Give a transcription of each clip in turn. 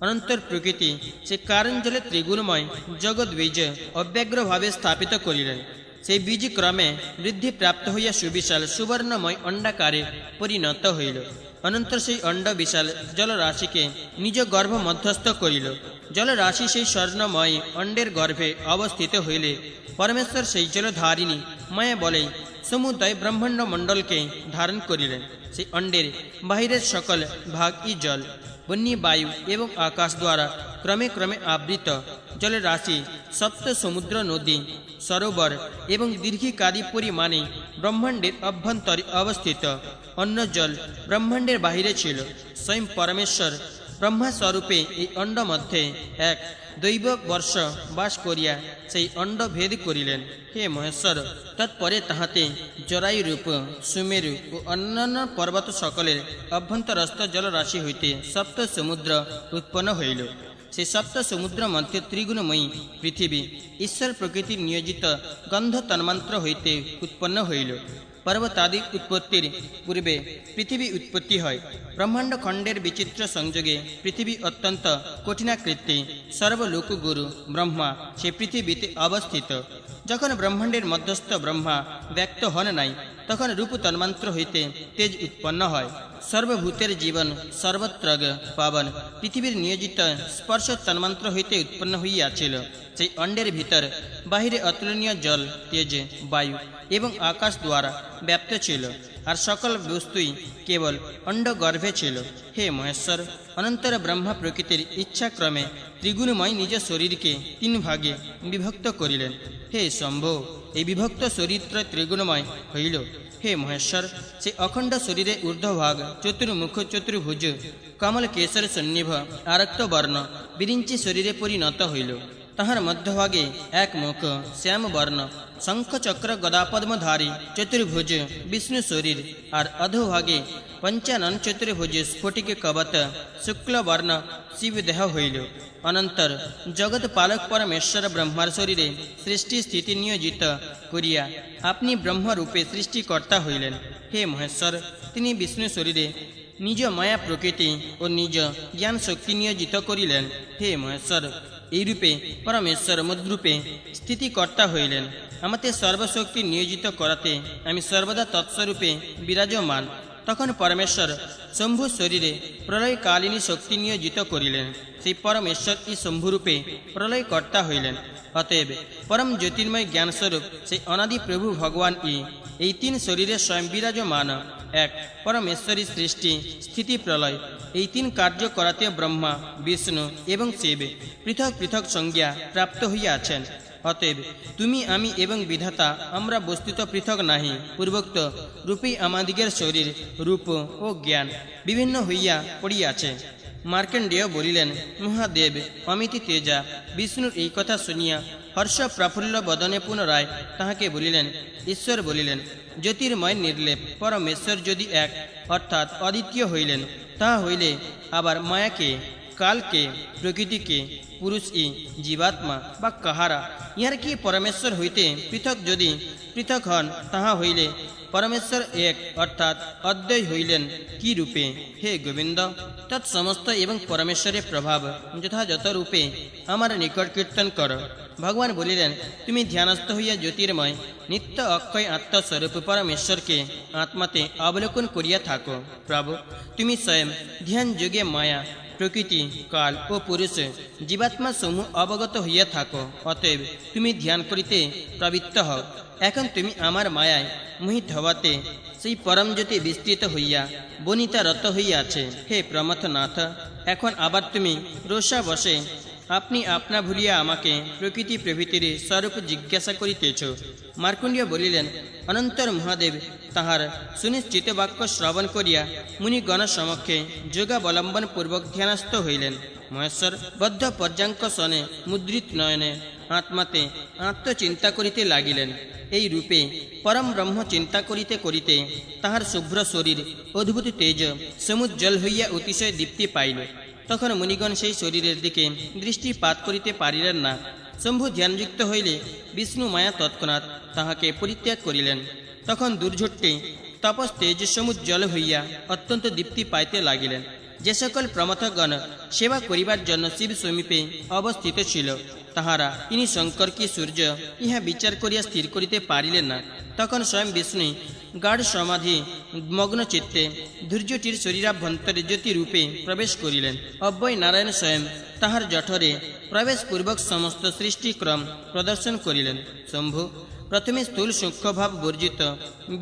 অনন্তর প্রকৃতি সে কারণ জলে ত্রিগুণময় জগৎ বীজ অব্যগ্রভাবে স্থাপিত করিলেন। সেই বীজ ক্রমে বৃদ্ধি প্রাপ্ত হইয়া সুবিশাল সুবর্ণময় অণ্ডাকারে পরিণত হইল। অনন্তর সেই অণ্ড বিশাল জলরাশিকে নিজ গর্ভ মধ্যস্থ করিল। জলরাশি সেই স্বর্ণময় অণ্ডের গর্ভে অবস্থিত হইলে পরমেশ্বর সেই জলধারিণী মায়া বলে সমুদয় ব্রহ্মাণ্ড মণ্ডলকে ধারণ করিলেন। সেই অণ্ডের বাহিরের সকল ভাগই জল, বন্যী বায়ু এবং আকাশ দ্বারা ক্রমে ক্রমে আবৃত জলরাশি সপ্ত সমুদ্র, নদী, সরোবর এবং দীর্ঘিকাদি পরিমাণে ব্রহ্মাণ্ডের অভ্যন্তরে অবস্থিত। অন্য জল ব্রহ্মাণ্ডের বাহিরে ছিল। স্বয়ং পরমেশ্বর ব্রহ্মা স্বরূপে এই অণ্ড মধ্যে এক দৈব বর্ষ বাস করিয়া সেই অণ্ড ভেদ করিলেন। হে মহেশ্বর, তৎপরে তাহাতে জরায়ুরূপ, সুমেরু ও অন্যান্য পর্বত সকলের অভ্যন্তরস্থ জলরাশি হইতে সপ্ত সমুদ্র উৎপন্ন হইল। সেই সপ্ত সমুদ্র মধ্যে ত্রিগুণময়ী পৃথিবী ঈশ্বর প্রকৃতির নিয়োজিত গন্ধ তন্মান্ত্র হইতে উৎপন্ন হইল। পর্বতাদি উৎপত্তির পূর্বে পৃথিবী উৎপত্তি হয়। ব্রহ্মাণ্ড খণ্ডের বিচিত্র সংযোগে পৃথিবী অত্যন্ত কঠিনাকৃতি। সর্বলোকগুরু ব্রহ্মা সে পৃথিবীতে অবস্থিত। যখন ব্রহ্মাণ্ডের মধ্যস্থ ব্রহ্মা ব্যক্ত হন নাই, তখন রূপ তন্মান্ত্র হইতে তেজ উৎপন্ন হয়। সর্বভূতের জীবন সর্বত্রগ পাবন পৃথিবীর নিয়োজিত স্পর্শ তন্মান্ত্র হইতে উৎপন্ন হইয়াছিল। সেই অণ্ডের ভিতর বাহিরে অতুলনীয় জল, তেজ, বায়ু এবং আকাশ দ্বারা ব্যাপ্ত ছিল, আর সকল বস্তুই কেবল অণ্ড গর্ভে ছিল। হে মহেশ্বর, অনন্তর ব্রহ্মা প্রকৃতির ইচ্ছাক্রমে ত্রিগুণময় নিজ শরীরকে তিন ভাগে বিভক্ত করিলেন। হে শম্ভো, এই বিভক্ত শরীরত্রয় ত্রিগুণময় হইল। হে মহেশ্বর, সে অখণ্ড শরীরে ঊর্ধ্বভাগ চতুর্মুখ চতুর্ভুজ কমল কেশর সন্নিভ আরক্ত বর্ণ বিরিঞ্চি শরীরে পরিণত হইল। তাহার মধ্যভাগে এক মুখ শ্যাম বর্ণ শঙ্খ চক্র গদাপদ্মধারী চতুর্ভুজ বিষ্ণু শরীর, আর অধোভাগে পঞ্চানন চতুর্ভুজ স্ফটিক কবত শুক্লবর্ণ শিবদেহ হইল। অনন্তর জগৎ পালক পরমেশ্বর ব্রহ্মার শরীরে সৃষ্টি স্থিতি নিয়োজিত করিয়া আপনি ব্রহ্মরূপে সৃষ্টিকর্তা হইলেন। হে মহেশ্বর, তিনি বিষ্ণু শরীরে নিজ মায়া প্রকৃতি ও নিজ জ্ঞান শক্তি নিয়োজিত করিলেন। হে মহেশ্বর, এইরূপে পরমেশ্বর মদ্রূপে স্থিতিকর্তা হইলেন। আমাকে সর্বশক্তি নিয়োজিত করাতে আমি সর্বদা তৎস্বরূপে বিরাজমান। তখন পরমেশ্বর শম্ভু শরীরে প্রলয়কালিনী শক্তি নিয়োজিত করিলেন। সেই পরমেশ্বর এই শম্ভুরূপে প্রলয়কর্তা হইলেন। অতএব পরম জ্যোতির্ময় জ্ঞানস্বরূপ সেই অনাদি প্রভু ভগবান এই তিন শরীরে স্বয়ং বিরাজমান। এক পরমেশ্বরী সৃষ্টি স্থিতি প্রলয় এই তিন কার্য করাতে ব্রহ্মা, বিষ্ণু এবং শিব পৃথক পৃথক সংজ্ঞা প্রাপ্ত হইয়াছেন। অতএব তুমি, আমি এবং বিধাতা আমরা বস্তুত পৃথক নাহি। পূর্বোক্ত রূপেই আমাদিগের শরীর, রূপ ও জ্ঞান বিভিন্ন হইয়া পড়িয়াছে। মার্কেন্ডেয় বলিলেন, মহাদেব অমিতি তেজা। বিষ্ণুর এই কথা শুনিয়া হর্ষ প্রফুল্ল বদনে পুনরায় তাহাকে বলিলেন, ঈশ্বর বলিলেন, জ্যোতির্ময় নির্লেপ পরমেশ্বর যদি এক অর্থাৎ অদ্বিতীয় হইলেন, তাহা হইলে আবার মায়াকে, কালকে, প্রকৃতিকে, পুরুষ জীবাত্মা বা কাহারা ইহার কি পরমেশ্বর হইতে পৃথক যদি পৃথক হন, তাহা হইলে পরমেশ্বর এক অর্থাৎ অদ্বয় হইলেন কি রূপে? হে গোবিন্দ, তৎসমস্ত এবং পরমেশ্বরের প্রভাব যথাযথ রূপে আমার নিকট কীর্তন কর। ভগবান বলিলেন, তুমি ধ্যানস্থ হইয়া জ্যোতির্ময় নিত্য অক্ষয় আত্মস্বরূপ পরমেশ্বরকে আত্মাতে অবলোকন করিয়া থাকো। প্রভু, তুমি স্বয়ং ধ্যান যোগে মায়া, প্রকৃতি, কাল ও পুরুষ জীবাত্মা সমূহ অবগত হইয়া থাকো। অতএব তুমি ধ্যান করিতে প্রবৃত্ত হও। এখন তুমি আমার মায়ায় মোহিত হওয়াতে সেই পরম জ্যোতি বিস্তৃত হইয়া বনিতারত হইয়াছে। হে প্রমথনাথ, এখন আবার তুমি রোষা বসে আপনি আপনা ভুলিয়া আমাকে প্রকৃতি প্রভৃতির স্বরূপ জিজ্ঞাসা করিতেছ। মার্কণ্ডেয় বলিলেন, অনন্তর মহাদেব তাহার সুনিশ্চিত বাক্য শ্রবণ করিয়া মুনিগণ সমক্ষে যোগাবলম্বন পূর্বক ধ্যানস্থ হইলেন। মহেশ্বর বদ্ধ পর্যাঙ্ক সনে মুদ্রিত নয়নে আত্মাতে আত্মচিন্তা করিতে লাগিলেন। এই রূপে পরম ব্রহ্ম চিন্তা করিতে করিতে তাহার শুভ্র শরীর অদ্ভুত তেজ সমুজ্জ্বল হইয়া অতিশয় দীপ্তি পাইল। তখন মুনিগণ সেই শরীরের দিকে দৃষ্টিপাত করিতে পারিলেন না। শম্ভু ধ্যানযুক্ত হইলে বিষ্ণু মায়া তৎক্ষণাৎ তাহাকে পরিত্যাগ করিলেন। তখন দুর্ঝট্টে তপস তেজ সমুজ্জ্বল হইয়া অত্যন্ত দীপ্তি পাইতে লাগিলেন। যে সকল প্রমথগণ সেবা করিবার জন্য শিব সমীপে অবস্থিত ছিল, তাহারা ইনি শঙ্কর কি সূর্য ইহা বিচার করিয়া স্থির করিতে পারিলেন না। তখন স্বয়ং বিষ্ণু গাঢ় সমাধি মগ্ন চিত্তে ধৈর্যটির শরীরাভ্যন্তরে জ্যোতি রূপে প্রবেশ করিলেন। অব্যয় নারায়ণ স্বয়ং তাহার জঠরে প্রবেশপূর্বক সমস্ত সৃষ্টিক্রম প্রদর্শন করিলেন। শম্ভু প্রথমে স্থূল সূক্ষ্মভাব বর্জিত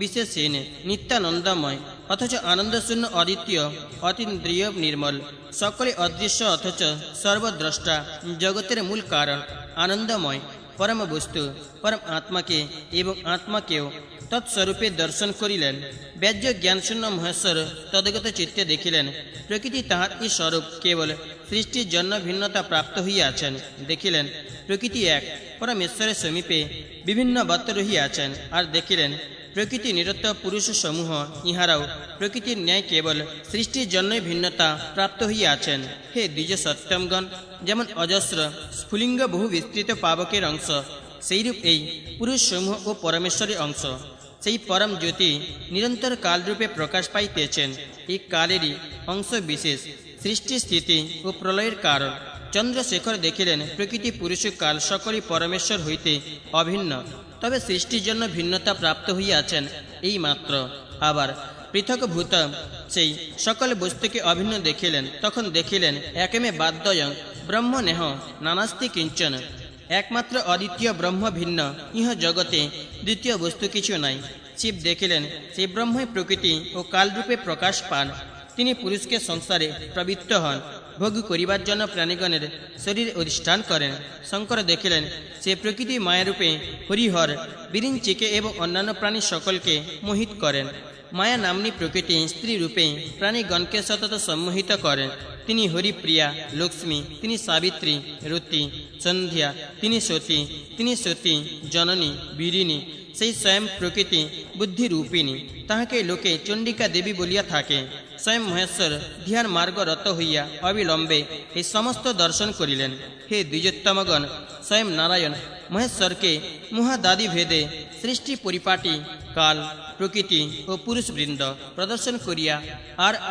বিশেষহীন নিত্যানন্দময় অথচ আনন্দশূন্য অদ্বিতীয় অতীন্দ্রিয় নির্মল সকলে অদৃশ্য অথচ সর্বদ্রষ্টা জগতের মূল কারণ আনন্দময় পরম বস্তু পরম আত্মাকে এবং আত্মাকেও তৎস্বরূপে দর্শন করিলেন। ব্যাজ্য জ্ঞানশূন্য মহেশ্বর তদগত চিত্তে দেখিলেন প্রকৃতি তাহার এই স্বরূপ কেবল সৃষ্টির জন্য ভিন্নতা প্রাপ্ত হইয়াছেন। দেখিলেন প্রকৃতি এক পরমেশ্বরের সমীপে বিভিন্ন বৎ রহিয়াছেন। আর দেখিলেন প্রকৃতি নিরত পুরুষ সমূহ ইহারাও প্রকৃতির ন্যায় কেবল সৃষ্টির জন্যই ভিন্নতা প্রাপ্ত হইয়াছেন। হে দ্বিজ সত্যমগণ, যেমন অজস্র স্ফুলিঙ্গ বহু বিস্তৃত পাবকের অংশ, সেইরূপ এই পুরুষ সমূহ ও পরমেশ্বরের অংশ। সেই পরম জ্যোতি নিরন্তর কালরূপে প্রকাশ পাইতেছেন। এই কালেরই অংশ বিশেষ সৃষ্টি স্থিতি ও প্রলয়ের কারণ। চন্দ্রশেখর দেখিলেন প্রকৃতি পুরুষ কাল সকলই পরমেশ্বর হইতে অভিন্ন, তবে সৃষ্টির জন্য ভিন্নতা প্রাপ্ত হইয়াছেন এই মাত্র। আবার পৃথকভূত সেই সকল বস্তুকে অভিন্ন দেখিলেন। তখন দেখিলেন একমে বাদ্যয়ং ব্রহ্মনেহ নানাস্তি কিঞ্চন, একমাত্র অদ্বিতীয় ব্রহ্ম ভিন্ন, ইহ জগতে দ্বিতীয় বস্তু কিছু নাই। শিব দেখিলেন সেই ব্রহ্মই প্রকৃতি ও কালরূপে প্রকাশ পান। তিনি পুরুষকে সংসারে প্রবৃত্ত হন, ভোগ করিবার জন্য প্রাণীগণের শরীরে অধিষ্ঠান করেন। শঙ্কর দেখিলেন সে প্রকৃতি মায়ারূপে হরিহর বিরিঞ্চিকে এবং অন্যান্য প্রাণী সকলকে মোহিত করেন। মায়া নাম্নী প্রকৃতি স্ত্রী রূপে প্রাণীগণকে সতত সম্মোহিত করেন। তিনি হরিপ্রিয়া লক্ষ্মী, তিনি সাবিত্রী রতি সন্ধ্যা, তিনি সতী জননী বীরিণী। সেই স্বয়ং প্রকৃতি বুদ্ধিরূপিণী, তাহাকে লোকে চণ্ডিকা দেবী বলিয়া থাকে। স্বয়ং মহেশ্বর ধ্যান মার্গরত হইয়া অবিলম্বে এই সমস্ত দর্শন করিলেন। হে দ্বিজোত্তমগণ, স্বয়ং নারায়ণ মহেশ্বরকে মহাদাদি ভেদে সৃষ্টি পরিপাটি কাল প্রকৃতি ও পুরুষবৃন্দ প্রদর্শন করিয়া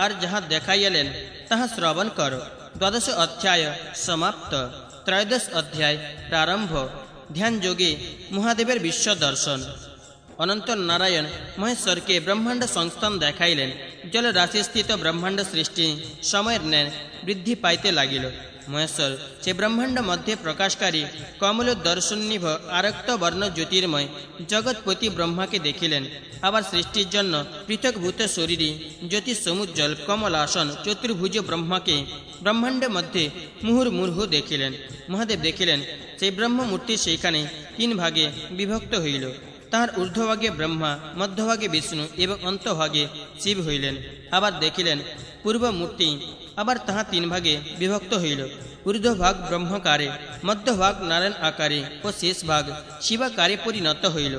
আর যাহা দেখাইয়ালেন তাহা শ্রবণ কর। দ্বাদশ অধ্যায় সমাপ্ত। ত্রয়োদশ অধ্যায় প্রারম্ভ। ধ্যান যোগে মহাদেবের বিশ্ব দর্শন। অনন্ত নারায়ণ মহেশ্বরকে ব্রহ্মাণ্ড সংস্থান দেখাইলেন। জলরাশিস্থিত ব্রহ্মাণ্ড সৃষ্টি সময়ের ন্যায় বৃদ্ধি পাইতে লাগিল। মহেশ্বর সে ব্রহ্মাণ্ড মধ্যে প্রকাশকারী কমল দর্শননিভ আরক্ত বর্ণ জ্যোতির্ময় জগৎপতি ব্রহ্মাকে দেখিলেন। আবার সৃষ্টির জন্য পৃথকভূত শরীরী জ্যোতি সমুজ্জ্বল কমলাসন চতুর্ভুজ ব্রহ্মাকে ব্রহ্মাণ্ডের মধ্যে মুহুর্মুহু দেখিলেন। মহাদেব দেখিলেন সেই ব্রহ্মমূর্তি সেইখানে তিন ভাগে বিভক্ত হইল। তাহার ঊর্ধ্বভাগে ব্রহ্মা, মধ্যভাগে বিষ্ণু এবং অন্তভাগে শিব হইলেন। আবার দেখিলেন পূর্বমূর্তি আবার তাহা তিন ভাগে বিভক্ত হইল। ঊর্ধ্বভাগ ব্রহ্মকারে, মধ্যভাগ নারায়ণ আকারে ও শেষ ভাগ শিবাকারে পরিণত হইল।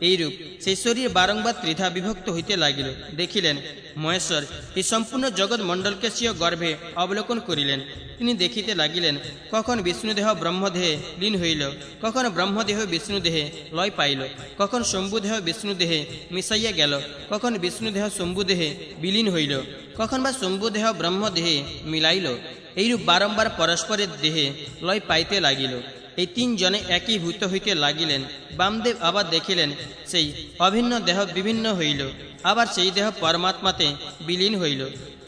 এইরূপ সেই শরীর বারংবার ত্রিধা বিভক্ত হইতে লাগিল। দেখিলেন মহেশ্বর এই সম্পূর্ণ জগৎ মণ্ডলকে স্বীয় গর্ভে অবলোকন করিলেন। তিনি দেখিতে লাগিলেন কখন বিষ্ণুদেহ ব্রহ্মদেহে লীন হইল, কখন ব্রহ্মদেহ বিষ্ণুদেহে লয় পাইল, কখন শম্ভুদেহ বিষ্ণুদেহে মিশাইয়া গেল, কখন বিষ্ণুদেহ শম্ভুদেহে বিলীন হইল, কখন বা শম্ভুদেহ ব্রহ্মদেহে মিলাইল। এইরূপ বারম্বার পরস্পরের দেহে লয় পাইতে লাগিল। এই তিনজনে একীভূত হইতে লাগিলেন। বামদেব আবার দেখিলেন সেই অভিন্ন দেহ বিভিন্ন হইল, আবার সেই দেহ পরমাত্মাতে বিলীন হইল।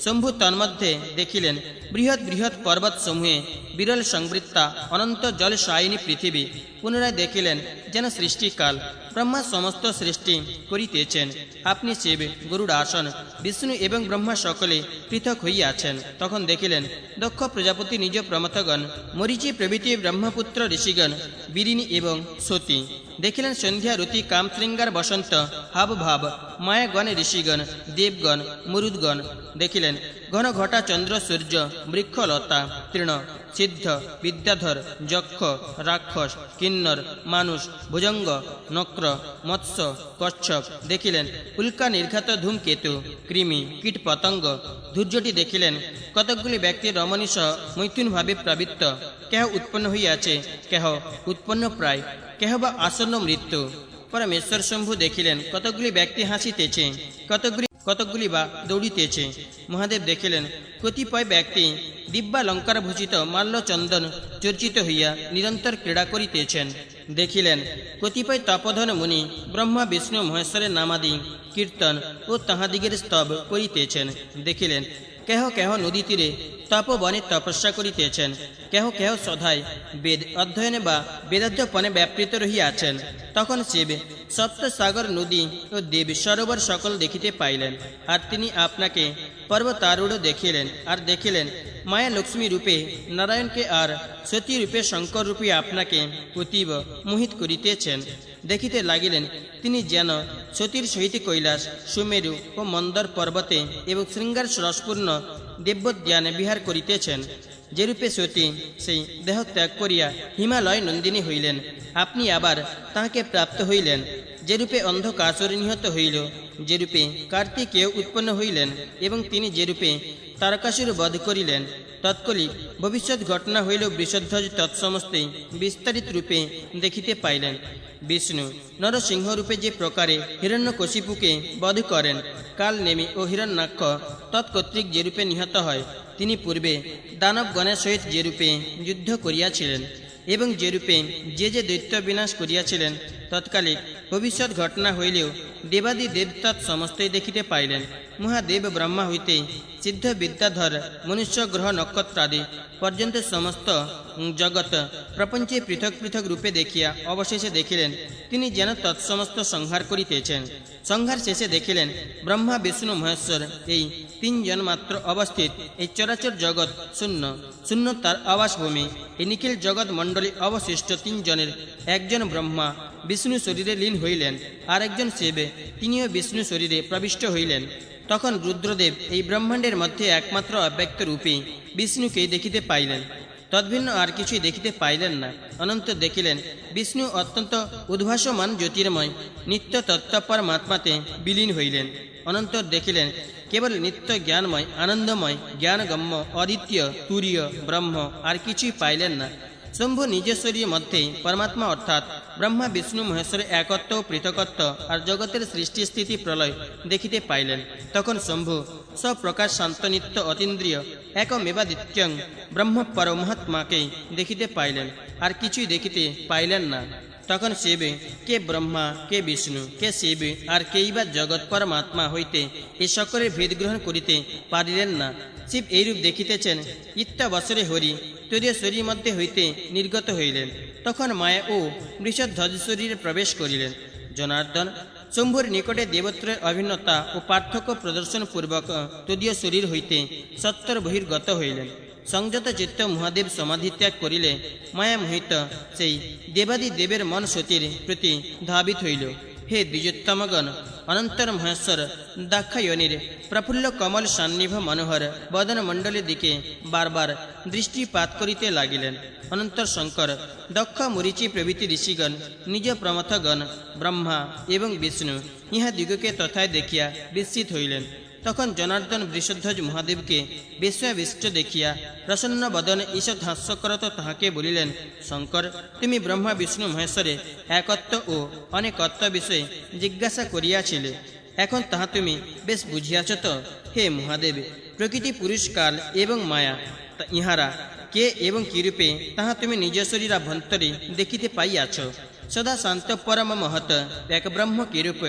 শম্ভু তন্মধ্যে দেখিলেন বৃহৎ বৃহৎ পর্বত সমূহে বিরল সংবৃত্তা অনন্ত জল সায়িনী পৃথিবী। পুনরায় দেখিলেন যেন সৃষ্টিকাল ব্রহ্মা সমস্ত সৃষ্টি করিতেছেন। আপনি শিব, গরুড় আসন, বিষ্ণু এবং ব্রহ্মা সকলে পৃথক হইয়াছেন। তখন দেখিলেন দক্ষ প্রজাপতি নিজ প্রমথগণ, মরিচি প্রভৃতি ব্রহ্মপুত্র ঋষিগণ, বীরিণী এবং সতী। দেখিলেন সন্ধ্যা রতি কামশৃঙ্গার বসন্ত হাবভাব মায়াগণ ঋষিগণ, দেবগণ, মরুদগণ। দেখিলেন ঘন ঘটা চন্দ্র সূর্য, বৃক্ষলতা, তৃণ, সিদ্ধ, বিদ্যাধর, যক্ষ, রাক্ষস, কিন্নর, মানুষ, ভুজঙ্গ, নক্র, মৎস্য, কচ্ছপ। দেখিলেন উল্কা নির্ঘাত ধূমকেতু, কৃমি, কীট পতঙ্গ। ধৈর্যটি দেখিলেন কতকগুলি ব্যক্তি রমণী সহ মৈথুনভাবে প্রবৃত্ত, কেহ উৎপন্ন হইয়াছে, কেহ উৎপন্ন প্রায়, কেহ বা আসন্ন মৃত্যু। পরমেশ্বর শম্ভু দেখিলেন কতকগুলি ব্যক্তি হাসিতেছে, কতকগুলি বা দৌড়িতেছে। মহাদেব দেখিলেন কতিপয় ব্যক্তি দিব্যালঙ্কার ভূষিত মাল্যচন্দন চর্চিত হইয়া নিরন্তর ক্রীড়া করিতেছেন। দেখিলেন কতিপয় তপোধন মুনি ব্রহ্মা বিষ্ণু মহেশ্বরের নামাদি কীর্তন ও তাহাদিগের স্তব করিতেছেন। দেখিলেন কেহ কেহ নদী তীরে তপবনে তপস্যা করিতেছেন, কেহ কেহ সধায় বেদ অধ্যয়নে বা বেদাধ্যপনে ব্যাপৃত রহিয়াছেন। তখন শিব সপ্তসাগর নদী ও দেব সরোবর সকল দেখিতে পাইলেন। আর তিনি আপনাকে পর্বতারূঢ় দেখিলেন। আর দেখিলেন মায়া লক্ষ্মী রূপে নারায়ণকে আর সতী রূপে শঙ্কর রূপে আপনাকে অতীব মোহিত করিতেছেন। দেখিতে লাগিলেন তিনি যেন সতীর সহিত কৈলাস, সুমেরু ও মন্দর পর্বতে এবং শৃঙ্গার রসপূর্ণ দিব্যোদ্যানে বিহার করিতেছেন। যেরূপে সতী সেই দেহ ত্যাগ করিয়া হিমালয় নন্দিনী হইলেন, আপনি আবার তাহাকে প্রাপ্ত হইলেন। যেরূপে অন্ধকাসুর নিহত হইল, যেরূপে কার্তিকেয় উৎপন্ন হইলেন এবং তিনি যেরূপে তারকাসুর বধ করিলেন, তৎকলিক ভবিষ্যৎ ঘটনা হইল বৃষধ্বজ তৎসমস্তে বিস্তারিত রূপে দেখিতে পাইলেন। বিষ্ণু নরসিংহ রূপে যে প্রকারে হিরণ্যকশিপুকে বধ করেন, কালনেমি ও হিরণ্যাক্ষ তৎকর্তৃক যেরূপে নিহত হয়, তিনি পূর্বে দানবগণের সহিত যেরূপে যুদ্ধ করিয়াছিলেন এবং যেরূপে যে দৈত্য বিনাশ করিয়াছিলেন, তৎকালে ভবিষ্যৎ ঘটনা হইলেও দেবাদি দেব তৎসমস্তই দেখিতে পাইলেন। মহাদেব ব্রহ্মা হইতে সিদ্ধ বিদ্যাধর মনুষ্য গ্রহ নক্ষত্রাদি পর্যন্ত সমস্ত জগৎ প্রপঞ্চে পৃথক পৃথক রূপে দেখিয়া অবশেষে দেখিলেন তিনি যেন তৎসমস্ত সংহার করিতেছেন। সংহার শেষে দেখিলেন ব্রহ্মা বিষ্ণু মহেশ্বর এই তিনজন মাত্র অবস্থিত। এই চরাচর জগৎ শূন্য, শূন্য তার আবাসভূমি। এই নিখিল জগৎ মণ্ডলী অবশিষ্ট তিনজনের একজন ব্রহ্মা বিষ্ণু শরীরে লীন হইলেন, আর একজন শিব তিনিও বিষ্ণু শরীরে প্রবিষ্ট হইলেন। তখন রুদ্রদেব এই ব্রহ্মাণ্ডের মধ্যে একমাত্র অব্যক্ত রূপে বিষ্ণুকে দেখিতে পাইলেন, তদ্ভিন্ন আর কিছুই দেখিতে পাইলেন না। অনন্তর দেখিলেন বিষ্ণু অত্যন্ত উদ্ভাসমান জ্যোতির্ময় নিত্য তত্ত্বপরমাত্মাতে বিলীন হইলেন। অনন্তর দেখিলেন কেবল নিত্য জ্ঞানময় আনন্দময় জ্ঞানগম্য অদ্বিতীয় তুরীয় ব্রহ্ম, আর কিছুই পাইলেন না। শম্ভু নিজেশ্বরীর মধ্যে পরমাত্মা অর্থাৎ ব্রহ্মা বিষ্ণু মহেশ্বরের একত্ব ও পৃথকত্ব আর জগতের সৃষ্টি স্থিতি প্রলয় দেখিতে পাইলেন। তখন শম্ভু স্বপ্রকাশ শান্ত নিত্য অতীন্দ্রিয় একমেবাদিত্যং ব্রহ্ম পরমহাত্মাকে দেখিতে পাইলেন, আর কিছুই দেখিতে পাইলেন না। তখন শিব কে ব্রহ্মা, কে বিষ্ণু, কে শিব, আর কেই বা জগৎ পরমাত্মা হইতে এ সকলের ভেদ গ্রহণ করিতে পারিলেন না। শিব এইরূপ দেখিতেছেন ইত্যাবসরে হরি তদীয় শরীর মধ্যে হইতে নির্গত হইলেন। তখন মায়া ও বৃষধ্বজ শরীরে প্রবেশ করিলেন। জনার্দন শম্ভুর নিকটে দেবত্রের অভিন্নতা ও পার্থক্য প্রদর্শন পূর্বক তদীয় শরীর হইতে সত্তর বহির্গত হইলেন। সংযত চিত্ত মহাদেব সমাধি ত্যাগ করিলে মায়া মোহিত সেই দেবাদি দেবের মন সতীর প্রতি ধাবিত হইল। হে দ্বিজোত্তমগণ, অনন্তর মহেশ্বর দাক্ষায়নীর প্রফুল্ল কমল সান্নিধ্য মনোহর বদন মণ্ডলের দিকে বারবার দৃষ্টিপাত করিতে লাগিলেন। অনন্তর শঙ্কর, দক্ষ, মরীচি প্রভৃতি ঋষিগণ, নিজ প্রমথগণ, ব্রহ্মা এবং বিষ্ণু ইহা দিগকে তথায় দেখিয়া বিস্মিত হইলেন। তখন জনার্দন বৃষধ্বজ মহাদেবকে বিস্ময়াবিষ্ট দেখিয়া প্রসন্ন বদনে ঈষৎ হাস্যকরত তাহাকে বলিলেন, শঙ্কর, তুমি ব্রহ্মা বিষ্ণু মহেশ্বরে একত্ব ও অনেকত্ব বিষয়ে জিজ্ঞাসা করিয়াছিলে, এখন তাহা তুমি বেশ বুঝিয়াছ তো? হে মহাদেব, প্রকৃতি, পুরুষ, কাল এবং মায়া ইহারা কে এবং কিরূপে তাহা তুমি নিজ শরীরাভ্যন্তরে দেখিতে পাইয়াছ। সদা শান্ত পরম মহৎ এক ব্রহ্ম কিরূপ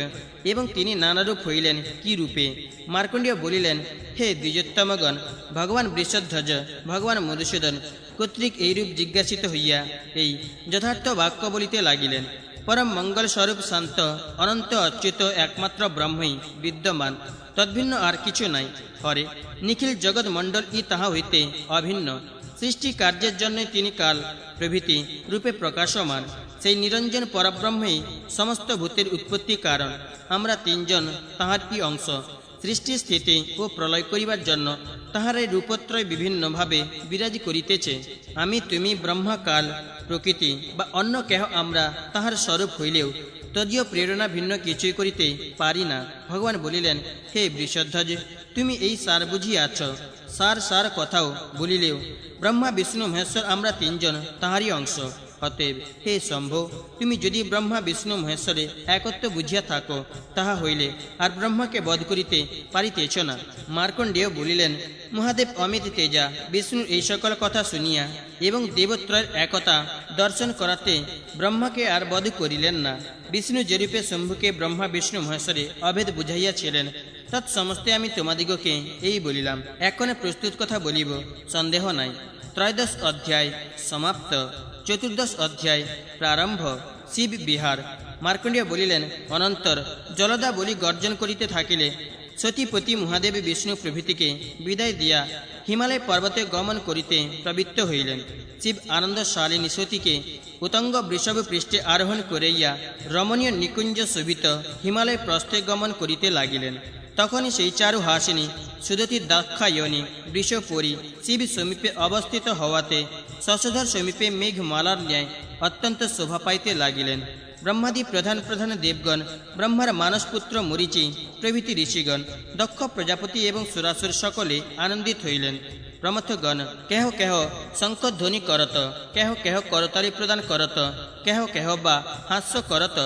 এবং তিনি নানারূপ হইলেন কি রূপে? মার্কণ্ডেয় বলিলেন, হে দ্বিজোত্তমগণ, ভগবান বৃষধ্বজ, ভগবান মধুসূদন কর্তৃক এইরূপ জিজ্ঞাসিত হইয়া এই যথার্থ বাক্য বলিতে লাগিলেন। পরম মঙ্গল স্বরূপ শান্ত অনন্ত অচ্যুত একমাত্র ব্রহ্মই বিদ্যমান, তদ্ভিন্ন আর কিছু নাই। হরে, নিখিল জগৎ মণ্ডল ই তাহা হইতে অভিন্ন। সৃষ্টি কার্যের জন্য তিনি কাল প্রভৃতি রূপে প্রকাশমান। সেই নিরঞ্জন পরব্রহ্মেই সমস্ত ভূতের উৎপত্তি কারণ। আমরা তিনজন তাহারই অংশ। সৃষ্টি, স্থিতি ও প্রলয় করিবার জন্য তাহার এই রূপত্রয় বিভিন্নভাবে বিরাজ করিতেছে। আমি, তুমি, ব্রহ্মা, কাল, প্রকৃতি বা অন্য কেহ আমরা তাহার স্বরূপ হইলেও তদীয় প্রেরণা ভিন্ন কিছুই করিতে পারি না। ভগবান বলিলেন, হে বৃষধ্বজ, তুমি এই সার বুঝিয়াছ। সার সার কথাও বলিলেও ব্রহ্মা বিষ্ণু মহেশ্বর আমরা তিনজন তাহারই অংশ। অতএব হে শম্ভু, তুমি যদি ব্রহ্মা বিষ্ণু মহেশ্বরে একত্ব বুঝিয়া থাকো, তাহা হইলে আর ব্রহ্মাকে বধ করিতে পারিতেছ না। মার্কণ্ডেয় বলিলেন, মহাদেব অমিত তেজা বিষ্ণুর এই সকল কথা শুনিয়া এবং দেবত্রয়ের একতা দর্শন করাতে ব্রহ্মাকে আর বধ করিলেন না। বিষ্ণু যেরূপে শম্ভুকে ব্রহ্মা বিষ্ণু মহেশ্বরে অভেদ বুঝাইয়াছিলেন, তৎসমস্তে আমি তোমাদিগকে এই বলিলাম। এক্ষণে প্রস্তুত কথা বলিব, সন্দেহ নাই। ত্রয়োদশ অধ্যায় সমাপ্ত। চতুর্দশ অধ্যায় প্রারম্ভ। শিব বিহার। মার্কণ্ডেয় বলিলেন, অনন্তর জলদা বলি গর্জন করিতে থাকিলে সতীপতি মহাদেব বিষ্ণু প্রভৃতিকে বিদায় দিয়া হিমালয় পর্বতে গমন করিতে প্রবৃত্ত হইলেন। শিব আনন্দশালিনী সতীকে উতঙ্গ বৃষভ পৃষ্ঠে আরোহণ করাইয়া রমণীয় নিকুঞ্জ শোভিত হিমালয় প্রস্থে গমন করিতে লাগিলেন। তখনই সেই চারু হাসিনী সুদতী দাক্ষায়নী বৃষপরী শিব সমীপে অবস্থিত হওয়াতে শশধর সমীপে মেঘমালার ন্যায় অত্যন্ত শোভা পাইতে লাগিলেন। ব্রহ্মাদি প্রধান প্রধান দেবগণ, ব্রহ্মার মানসপুত্র মরীচি প্রভৃতি ঋষিগণ, দক্ষ প্রজাপতি এবং সুরাসুর সকলে আনন্দিত হইলেন। প্রমথগণ কেহ কেহ শঙ্খধ্বনি করত, কেহ কেহ করতালি প্রদান করত, কেহ কেহ বা হাস্য করত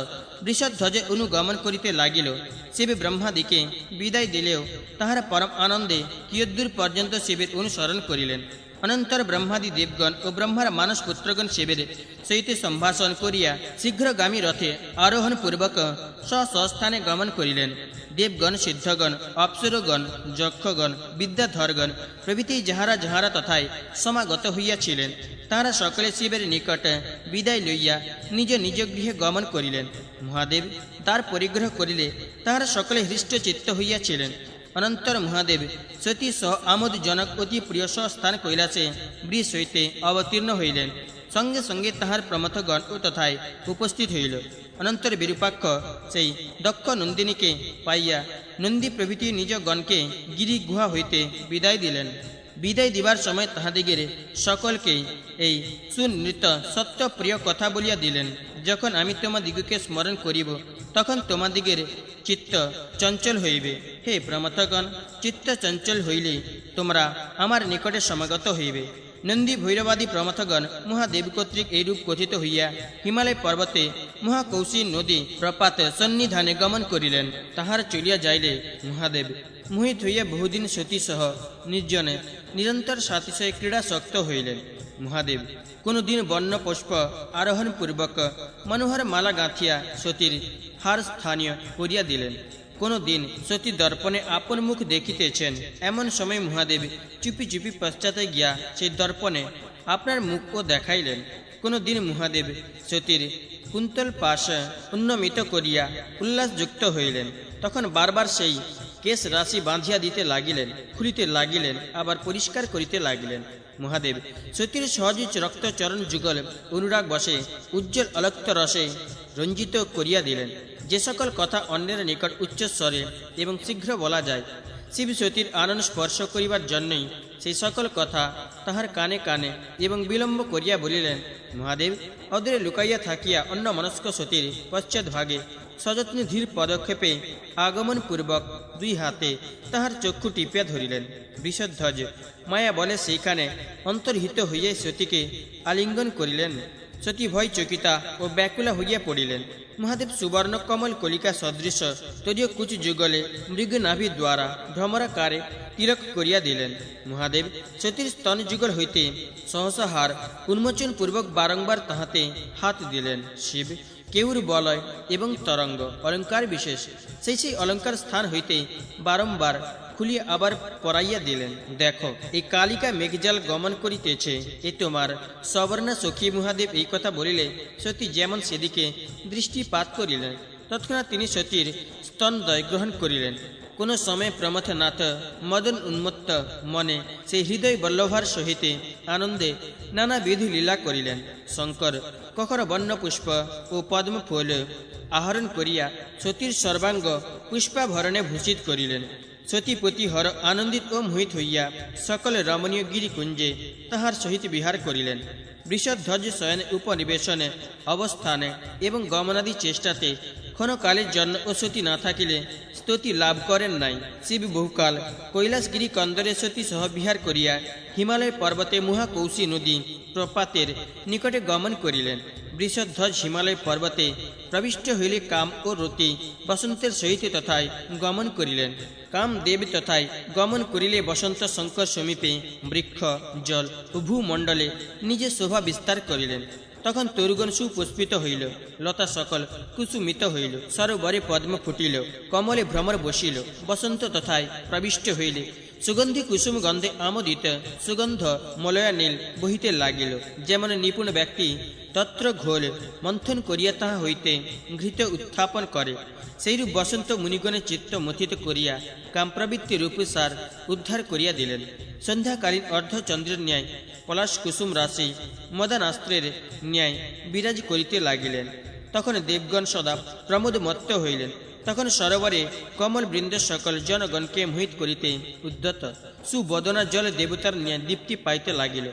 বৃষধ্বজে অনুগমন করিতে লাগিল। শিব ব্রহ্মাদিকে বিদায় দিলেও তাহারা পরম আনন্দে কিয়দ্দূর পর্যন্ত শিবের অনুসরণ করিলেন। অনন্তর ব্রহ্মাদি দেবগণ ও ব্রহ্মার মানস পুত্রগণ শিবের সহিত সম্ভাষণ করিয়া শীঘ্রগামী রথে আরোহণ পূর্বক স্বস্থানে গমন করিলেন। দেবগণ, সিদ্ধগণ, অপ্সরগণ, যক্ষগণ, বিদ্যাধরগণ প্রভৃতি যাহারা যাহারা তথায় সমাগত হইয়াছিলেন, তাহারা সকলে শিবের নিকট বিদায় লইয়া নিজ নিজ গৃহে গমন করিলেন। মহাদেব তার পরিগ্রহ করিলে তাহারা সকলে হৃষ্টচিত্ত হইয়াছিলেন। অনন্তর মহাদেব সতী সহ আমোদজনক অতি প্রিয় স্থান কৈলাসে বৃষ হইতে অবতীর্ণ হইলেন। সঙ্গে সঙ্গে তাহার প্রমথগণ ও তথায় উপস্থিত হইল। অনন্তর বিরূপাক্ষ সেই দক্ষ নন্দিনীকে পাইয়া নন্দী প্রভৃতি নিজ গণকে গিরি গুহা হইতে বিদায় দিলেন। বিদায় দিবার সময় তাহাদিগের সকলকে এই সুনৃত্য সত্য প্রিয় কথা বলিয়া দিলেন। যখন আমি তোমাদিগকে স্মরণ করিব, তখন তোমাদিগের চিত্ত চঞ্চল হইবে। হে প্রমথগণ, চিত্ত চঞ্চল হইলে তোমরা আমার নিকটে সমাগত হইবে। নন্দী ভৈরবাদী প্রমথগণ মহাদেব কর্তৃক এইরূপ কথিত হইয়া হিমালয় পর্বতে মহাকৌশী নদী প্রপাত সন্নিধানে গমন করিলেন। তাহার চলিয়া যাইলে মহাদেব মোহিত হইয়া বহুদিন সতী সহ নির্জনে নিরন্তর সাতিশয় ক্রীড়াসক্ত হইলেন। মহাদেব কোনো দিন বন্য পুষ্প আরোহণ পূর্বক মনোহর মালা গাঁথিয়া সতীর হার স্থানীয় করিয়া দিলেন। কোনো দিন সতী দর্পণে আপন মুখ দেখিতেছেন, এমন সময় মহাদেব চুপি চুপি পশ্চাতে গিয়া সেই দর্পণে আপনার মুখও দেখাইলেন। কোনো দিন মহাদেব সতীর কুন্তল পাশ উন্নমিত করিয়া উল্লাসযুক্ত হইলেন। তখন বারবার সেই কেশ রাশি বাঁধিয়া দিতে লাগিলেন, খুলিতে লাগিলেন, আবার পরিষ্কার করিতে লাগিলেন। মহাদেব সতীর সহজ রক্ত চরণ যুগল অনুরাগ বসে উজ্জ্বল অলক্ত রসে রঞ্জিত করিয়া দিলেন। যে সকল কথা অন্যের নিকট উচ্চস্বরে এবং শীঘ্র বলা যায়, শিব সতীর আনন্দ স্পর্শ করিবার জন্যই সেই সকল কথা তাহার কানে কানে এবং বিলম্ব করিয়া বলিলেন। মহাদেব অদূরে লুকাইয়া থাকিয়া অন্য মনস্ক সতীর পশ্চাৎভাগে সযত্নে ধীর পদক্ষেপে আগমন পূর্বক দুই হাতে তাহার চক্ষু টিপিয়া ধরিলেন। বৃষধ্বজ মায়া বলে সেইখানে অন্তর্হিত হইয়া সতীকে আলিঙ্গন করিলেন। সতী ভয় চকিতা ও ব্যাকুলা হইয়া পড়িলেন। মহাদেব সুবর্ণ কমল কলিকা সদৃশ তদীয় কুচ যুগলে মৃগনাভি দ্বারা ভ্রমরাকারে তিলক করিয়া দিলেন। মহাদেব সতীর স্তন যুগল হইতে সহসা হার উন্মোচন পূর্বক বারংবার তাহাতে হাত দিলেন। শিব কেউর বলয় এবং তরঙ্গ অলঙ্কার বিশেষ সেই অলঙ্কার স্থান হইতে বারংবার খুলিয়া আবার পরাইয়া দিলেন। দেখো, এই কালিকা মেঘজাল গমন করিতেছে, এ তোমার সবর্ণা সখী। মহাদেব এই কথা বলিলে সতী যেমন সেদিকে দৃষ্টিপাত করিলেন। তৎক্ষণাৎ তিনি সতীর স্তনদ্বয় গ্রহণ করিলেন। কোন সময় প্রমথনাথ মদন উন্মত্ত মনে সেই হৃদয় বল্লভার সহিতে আনন্দে নানাবিধ লীলা করিলেন। শঙ্কর কখর বন্য পুষ্প ও পদ্মফুল আহরণ করিয়া সতীর সর্বাঙ্গ পুষ্পাভরণে ভূষিত করিলেন। সতীপতি হর আনন্দিত ও মোহিত হইয়া সকল রমণীয় গিরিকুঞ্জে তাহার সহিত বিহার করিলেন। বৃষধ্বজ শয়ন উপনিবেশনে অবস্থানে এবং গমনাদি চেষ্টাতে ক্ষণকালের জন্য ও সতী না থাকিলে স্তুতি লাভ করেন নাই। শিব বহুকাল কৈলাসগিরি কন্দরে সতী সহ বিহার করিয়া হিমালয় পর্বতে মহাকৌশী নদী প্রপাতের নিকটে গমন করিলেন। বৃষধ্বজ হিমালয় পর্বতে প্রবিষ্ট হইলে কাম ও রতি বসন্তের সহিত তথায় গমন করিলেন। কামদেব তথায় গমন করিলে বসন্ত শঙ্কর সমীপে বৃক্ষ জল ও ভূমণ্ডলে নিজে শোভা বিস্তার করিলেন। তখন তরুগণ সুপুষ্পিত হইল, লতা সকল কুসুমিত হইল, সরোবরে পদ্ম ফুটিল, কমলে ভ্রমর বসিল। বসন্ত তথায় প্রবিষ্ট হইলে সুগন্ধি কুসুম গন্ধে আমোদিত সুগন্ধ মলয়া নীল বহিতে লাগিল। যেমন নিপুণ ব্যক্তি তত্র ঘোল মন্থন করিয়া তাহা হইতে ঘৃত উত্থাপন করে, সেইরূপ বসন্ত মুনিগণের চিত্ত মথিত করিয়া কামপ্রবৃত্তি রূপসার উদ্ধার করিয়া দিলেন। সন্ধ্যাকালীন অর্ধচন্দ্রের ন্যায় পলাশ কুসুম রাশি মদানাস্ত্রের ন্যায় বিরাজ করিতে লাগিলেন। তখন দেবগণ সদা প্রমোদমত্ত হইলেন। তখন সরোবরে কমল বৃন্দ সকল জনগণকে মোহিত করিতে উদ্যত। সুবদনা জল দেবতার ন্যায় দীপ্তি পাইতে লাগিল।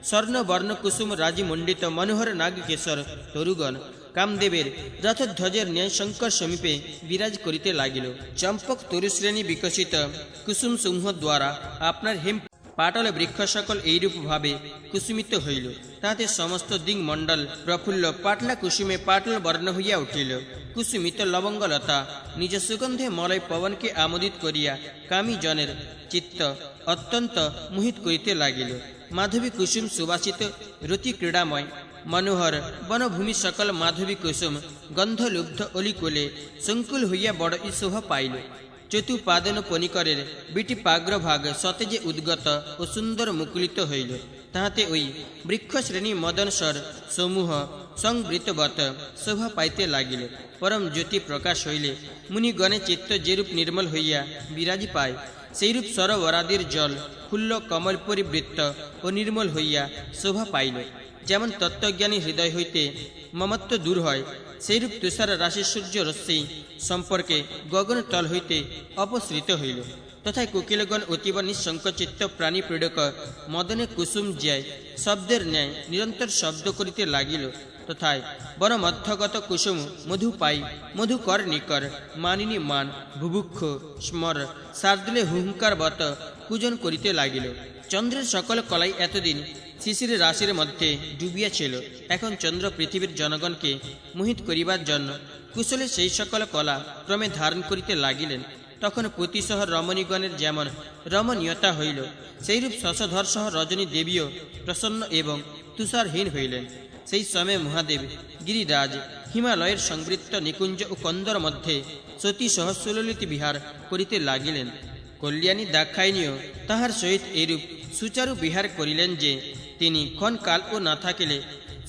স্বর্ণবর্ণ কুসুম রাজিমণ্ডিত মনোহর নাগকেশর তরুগণ কামদেবের রথধ্বজের ন্যায় শঙ্কর সমীপে বিরাজ করিতে লাগিল। চম্পক তরুশ্রেণী বিকশিত কুসুম সমূহ দ্বারা আপনার হেম পাটল বৃক্ষ সকল এইরূপ ভাবে কুসুমিত হইল। তাহাতে সমস্ত দিংমণ্ডল প্রফুল্ল পাটলা কুসুমে পাটল বর্ণ হইয়া উঠিল। কুসুমিত লবঙ্গলতা নিজ সুগন্ধে মলয় পবনকে আমোদিত করিয়া কামী জনের চিত্ত অত্যন্ত মোহিত করিতে লাগিল। মাধবী কুসুম সুবাসিত রতি ক্রীড়াময় মনোহর বনভূমি সকল মাধবী কুসুম গন্ধলুব্ধ অলিকোলে সংকুল হইয়া বড় শোভা পাইল। চতুপাদন পনিকরের বিটি পাগ্রভাগ সতেজে উদ্গত ও সুন্দর মুকুলিত হইল। তাহাতে ওই বৃক্ষশ্রেণী মদনস্বর সমূহ সংবৃতবত শোভা পাইতে লাগিল। পরম জ্যোতি প্রকাশ হইলে মুনিগণে চিত্ত যেরূপ নির্মল হইয়া বিরাজি পায়, সেইরূপ সরোবরাদির জল ফুল্ল কমল পরিবৃত্ত ও নির্মল হইয়া শোভা পাইল। যেমন তত্ত্বজ্ঞানী হৃদয় হইতে মমত্ব দূর হয়, সেইরূপ তুষার রাশি সূর্য রশ্মি সম্পর্কে গগন তল হইতে অপসৃত হইল। তথায় কোকিলগণ অতীব নিঃসংকচিত্ত প্রাণী পীড়ক মদনে কুসুম জ্যায় শব্দের ন্যায় নিরন্তর শব্দ করিতে লাগিল। তথায় বনমধ্যগত কুসুম মধু পাই মধুকর নিকর মানিনী মান ভুভুক্ষ স্মর শার্দুলে হুঙ্কারবত পূজন করিতে লাগিল। চন্দ্রের সকল কলাই এতদিন শিশির রাশির মধ্যে ডুবিয়াছিল, এখন চন্দ্র পৃথিবীর জনগণকে মোহিত করিবার জন্য কুশলে সেই সকল কলা ক্রমে ধারণ করিতে লাগিলেন। তখন পতিসহ রমণীগণের যেমন রমণীয়তা হইল, সেইরূপ শশধর সহ রজনী দেবীও প্রসন্ন এবং তুষারহীন হইলেন। সেই সময়ে মহাদেব গিরিরাজ হিমালয়ের সংবৃত্ত নিকুঞ্জ ও কন্দর মধ্যে সতী সহ সুললিত বিহার করিতে লাগিলেন। কল্যাণী দাক্ষায়ণীও তাহার সহিত এইরূপ সুচারু বিহার করিলেন যে তিনি ক্ষণকাল ও না থাকিলে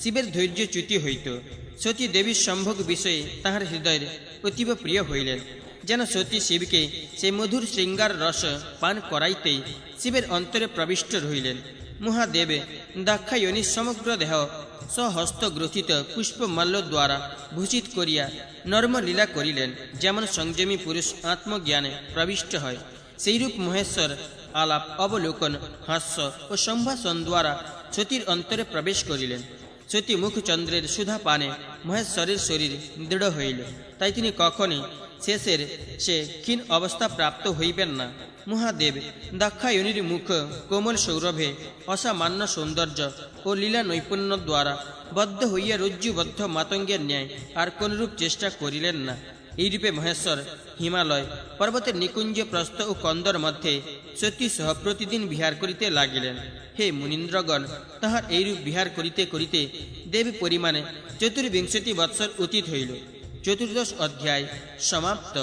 শিবের ধৈর্যচ্যুতি হইত। সতী দেবীর সম্ভোগ বিষয়ে তাহার হৃদয়ের অতীব প্রিয় হইলেন। যেন সতী শিবকে সেই মধুর শৃঙ্গার রস পান করাইতেই শিবের অন্তরে প্রবিষ্ট রহিলেন। মহাদেবে দাক্ষায়ণীর সমগ্র দেহ স্বহস্ত গ্রথিত পুষ্পমাল্য দ্বারা ভূষিত করিয়া নর্মলীলা করিলেন। যেমন সংযমী পুরুষ আত্মজ্ঞানে প্রবিষ্ট হয়, সেইরূপ মহেশ্বর আলাপ অবলোকন হাস্য ও সম্ভাষণ দ্বারা সতীর অন্তরে প্রবেশ করিলেন। সতী মুখচন্দ্রের সুধা পানে মহেশ্বরের শরীর দৃঢ় হইল, তাই তিনি কখনই শেষের সে ক্ষীণ অবস্থা প্রাপ্ত হইবেন না। মহাদেব দাক্ষায়ণীর মুখ কোমল সৌরভে অসামান্য সৌন্দর্য ও লীলা নৈপুণ্য দ্বারা বদ্ধ হইয়া রজ্জুবদ্ধ মাতঙ্গের ন্যায় আর কোনরূপ চেষ্টা করিলেন না। এইরূপে মহেশ্বর হিমালয় পর্বতের নিকুঞ্জ প্রস্থ ও কন্দর মধ্যে সতী সহ প্রতিদিন বিহার করিতে লাগিলেন। হে মুনীন্দ্রগণ, তাহার এইরূপ বিহার করিতে করিতে দেবী পরিমাণে ৪৪ বৎসর অতীত হইল। ১৪দশ অধ্যায় সমাপ্ত।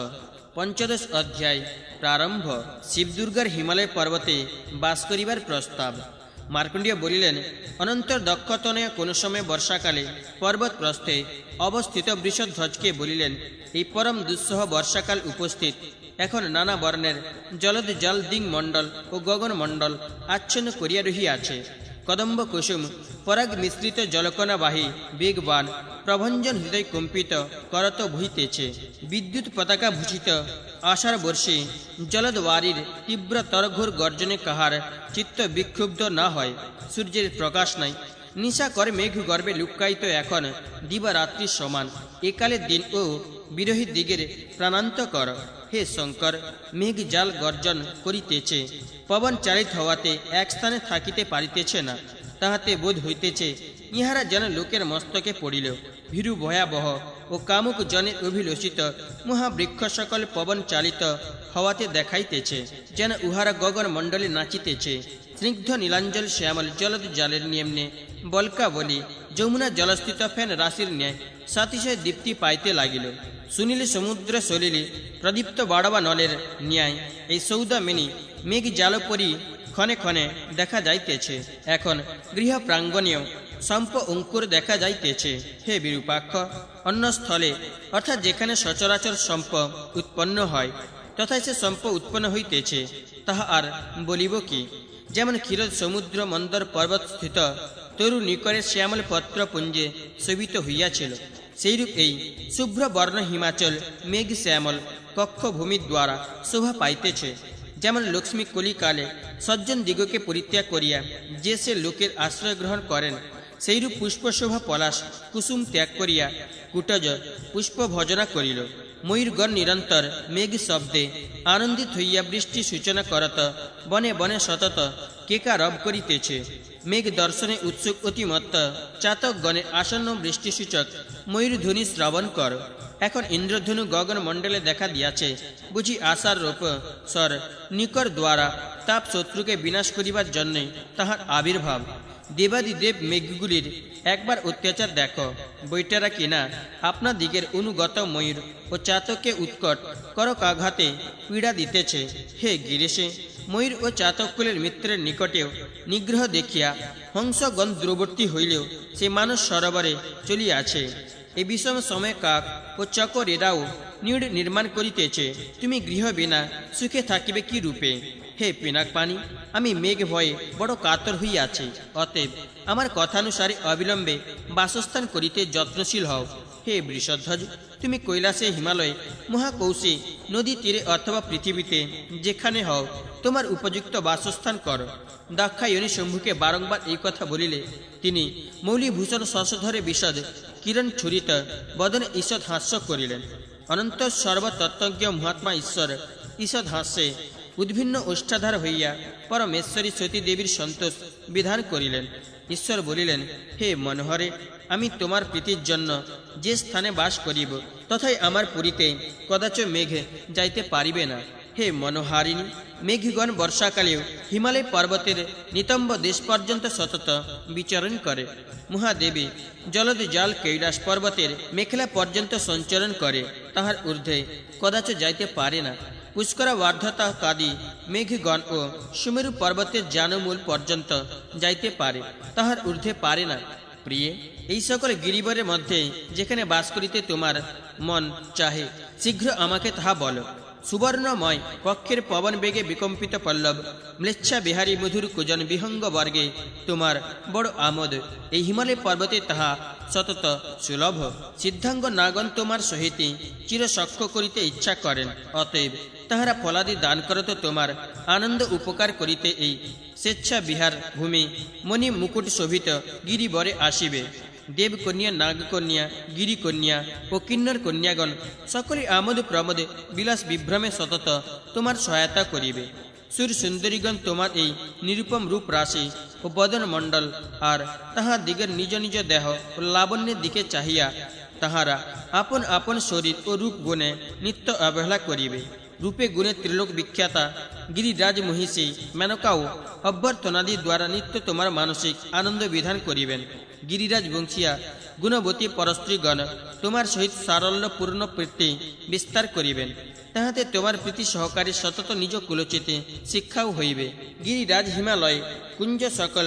১৫দশ অধ্যায় প্রারম্ভ। শিবদুর্গার হিমালয় পর্বতে বাস করিবার প্রস্তাব। মার্কণ্ডেয় বলিলেন, অনন্তর দক্ষতনয় কোন সময় বর্ষাকালে পর্বত প্রস্থে অবস্থিত বৃষধ্বজকে বলিলেন, এই পরম দুঃসহ বর্ষাকাল উপস্থিত। এখন নানা বর্ণের জলদ জল দিংমণ্ডল ও গগনমণ্ডল আচ্ছন্ন করিয়া রহিয়াছে। কদম্ব কুসুম পরাগ মিশ্রিত জলকণাবাহী বেগবান প্রভঞ্জন হৃদয় কম্পিত করত বহিতেছে। বিদ্যুৎ পতাকা ভূষিত আষাঢ় বর্ষে জলদওয়ারীর তীব্র তরঘোর গর্জনে কাহার চিত্ত বিক্ষুব্ধ না হয়। সূর্যের প্রকাশ নাই, নিশা করে মেঘ গর্বে লুক্কায়িত এখন দিবারাত্রি সমান। একালে দিন ও বিরোহী দিগের প্রাণান্ত কর। হে শঙ্কর, মেঘ জাল গর্জন করিতেছে, পবন চালিত হওয়াতে এক স্থানে থাকিতে পারিতেছে না। তাহাতে বোধ হইতেছে ইহারা যেন লোকের মস্তকে পড়িল। ভীরু ভয়াবহ ও কামুক জনের অভিলষিত মহাবৃক্ষ সকল পবন চালিত হওয়াতে দেখাইতেছে যেন উহারা গগন মণ্ডলে নাচিতেছে। স্নিগ্ধ নীলাঞ্জল শ্যামল জলদ জালের নিয়মনে বলকা বলি যমুনা জলস্থিত ফেন রাশির ন্যায় সাতিশয় দীপ্তি পাইতে লাগিল। শুনিলে সমুদ্র সলিলে প্রদীপ্ত বাড়বা নলের ন্যায় এই সৌদামিনী মেঘ জালপরি ক্ষণে ক্ষণে দেখা যাইতেছে। এখন গৃহ প্রাঙ্গণীয় সম্প অঙ্কুর দেখা যাইতেছে। হে বিরূপাক্ষ, অন্য স্থলে অর্থাৎ যেখানে সচরাচর সম্প উৎপন্ন হয় তথায় সে সম্প উৎপন্ন হইতেছে, তাহা আর বলিব কি? যেমন ক্ষীরোদ সমুদ্র মন্দর পর্বত স্থিত তরু নিকরে শ্যামল পত্রপুঞ্জে শোভিত হইয়াছিল, সেইরূপ এই শুভ্র বর্ণ হিমাচল মেঘ শ্যামল কক্ষভূমি দ্বারা শোভা পাইতেছে। যেমন লক্ষ্মী কলিকালে সজ্জন দিগকে পরিত্যাগ করিয়া যে সে লোকের আশ্রয় গ্রহণ করেন, সেইরূপ পুষ্পশোভা পলাশ কুসুম ত্যাগ করিয়া কুটজ পুষ্প ভজনা করিল। ময়ূরগণ নিরন্তর মেঘ শব্দে আনন্দিত হইয়া বৃষ্টি সূচনা করত বনে বনে সতত কেকারব করিতেছে। মেঘ দর্শনে উৎসুক অতিমত্ত চাতকগণে আসন্ন বৃষ্টিসূচক ময়ূরধ্বনি শ্রবণ কর। এখন ইন্দ্রধনু গগন মণ্ডলে দেখা দিয়াছে, বুঝি আশার রূপ স্বর নিকর দ্বারা তাপ শত্রুকে বিনাশ করিবার জন্যে তাহার আবির্ভাব। দেবাদিদেব মেঘগুলির একবার অত্যাচার দেখো, বৈটারা কিনা আপনা দিগের অনুগত ময়ূর ও চাতককে উৎকট করকাঘাতে পীড়া দিতেছে। হে গিরিশে, ময়ূর ও চাতককুলের মিত্রের নিকটেও নিগ্রহ দেখিয়া হংসগণ দূরবর্তী হইলেও সে মানস সরোবরে চলিয়াছে। এই বিষম সময় কাক ও চকরেরাও নিড় নির্মাণ করিতেছে। তুমি গৃহ বিনা সুখে থাকিবে কি রূপে? হে পিনাক পানি, আমি মেঘ ভয়ে বড় কাতর হইয়াছি, অতএব আমার কথানুসারে অবিলম্বে বাসস্থান করিতে যত্নশীল হও। হে বৃষধ্বজ, তুমি কৈলাসে হিমালয়ে মহাকৌশে নদী তীরে অথবা পৃথিবীতে যেখানে হও তোমার উপযুক্ত বাসস্থান কর। দাক্ষায়ণী শম্ভুকে বারংবার এই কথা বলিলে তিনি মৌলিভূষণ শশধরে বিশদ কিরণ ছুরিত বদনে ঈষৎ হাস্য করিলেন। অনন্ত সর্বতত্ত্বজ্ঞ মহাত্মা ঈশ্বর ঈষৎ হাস্যে উদ্ভিন্ন ওষ্ঠাধার হইয়া পরমেশ্বরী সতী দেবীর সন্তোষ বিধান করিলেন। ঈশ্বর বলিলেন, হে মনোহরে, আমি তোমার প্রীতির জন্য যে স্থানে বাস করিব তথায় আমার পুরীতে কদাচ মেঘ যাইতে পারিবে না। হে মনোহারিণী, মেঘগণ বর্ষাকালেও হিমালয় পর্বতের নিতম্ব দেশ পর্যন্ত সতত বিচরণ করে। মহাদেবী জলদ জাল কৈলাস পর্বতের মেখলা পর্যন্ত সঞ্চরণ করে, তাহার ঊর্ধ্বে কদাচ যাইতে পারে না। পুষ্করা বার্ধতা কাদি মেঘগণ ও সুমেরু পর্বতের জানমূল পর্যন্ত যাইতে পারে, তাহার ঊর্ধ্বে পারে না। প্রিয়ে, এই সকল গিরিবরের মধ্যে যেখানে বাস করিতে তোমার মন চাহে শীঘ্র আমাকে তাহা বলো। সুবর্ণময় পক্ষের পবন বেগে বিকম্পিত পল্লব ম্লেচ্ছা বিহারী মধুর কুজন বিহঙ্গ বর্গে তোমার বড় আমোদ। এই হিমালয় পর্বতে তাহা সতত সুলভ। সিদ্ধাঙ্গ নাগন তোমার সহিতে চিরসখ্য করিতে ইচ্ছা করেন, অতএব তাহারা ফলাদি দান করত তোমার আনন্দ উপকার করিতে এই স্বেচ্ছা বিহার ভূমি মণি মুকুট শোভিত গিরিবরে আসিবে। দেবকন্যা, নাগকন্যা, গিরিকন্যা ও কিন্নর কন্যাগণ সকলে আমোদ প্রমোদ বিলাস বিভ্রমে সতত তোমার সহায়তা করিবে। সুর সুন্দরীগণ তোমার এই নিরূপম রূপ রাশি ও বদন মণ্ডল আর তাহার দিগের নিজ নিজ দেহ ও লাবণ্যের দিকে চাহিয়া তাহারা আপন আপন শরীর ও রূপ গুণে নিত্য অবহেলা করিবে। রূপে গুণে ত্রিলোক বিখ্যাতা গিরিরাজ মহিষী মেনকাও অভ্যর্থনাদি দ্বারা নিত্য তোমার মানসিক আনন্দ বিধান করিবেন। গিরিরাজ বংশিয়া গুণবতী পরস্ত্রীগণ তোমার সহিত সারল্যপূর্ণ প্রীতি বিস্তার করিবেন, তাহাতে তোমার প্রীতি সহকারী সতত নিজ কুলচিতে শিক্ষাও হইবে। গিরিরাজ হিমালয় কুঞ্জ সকল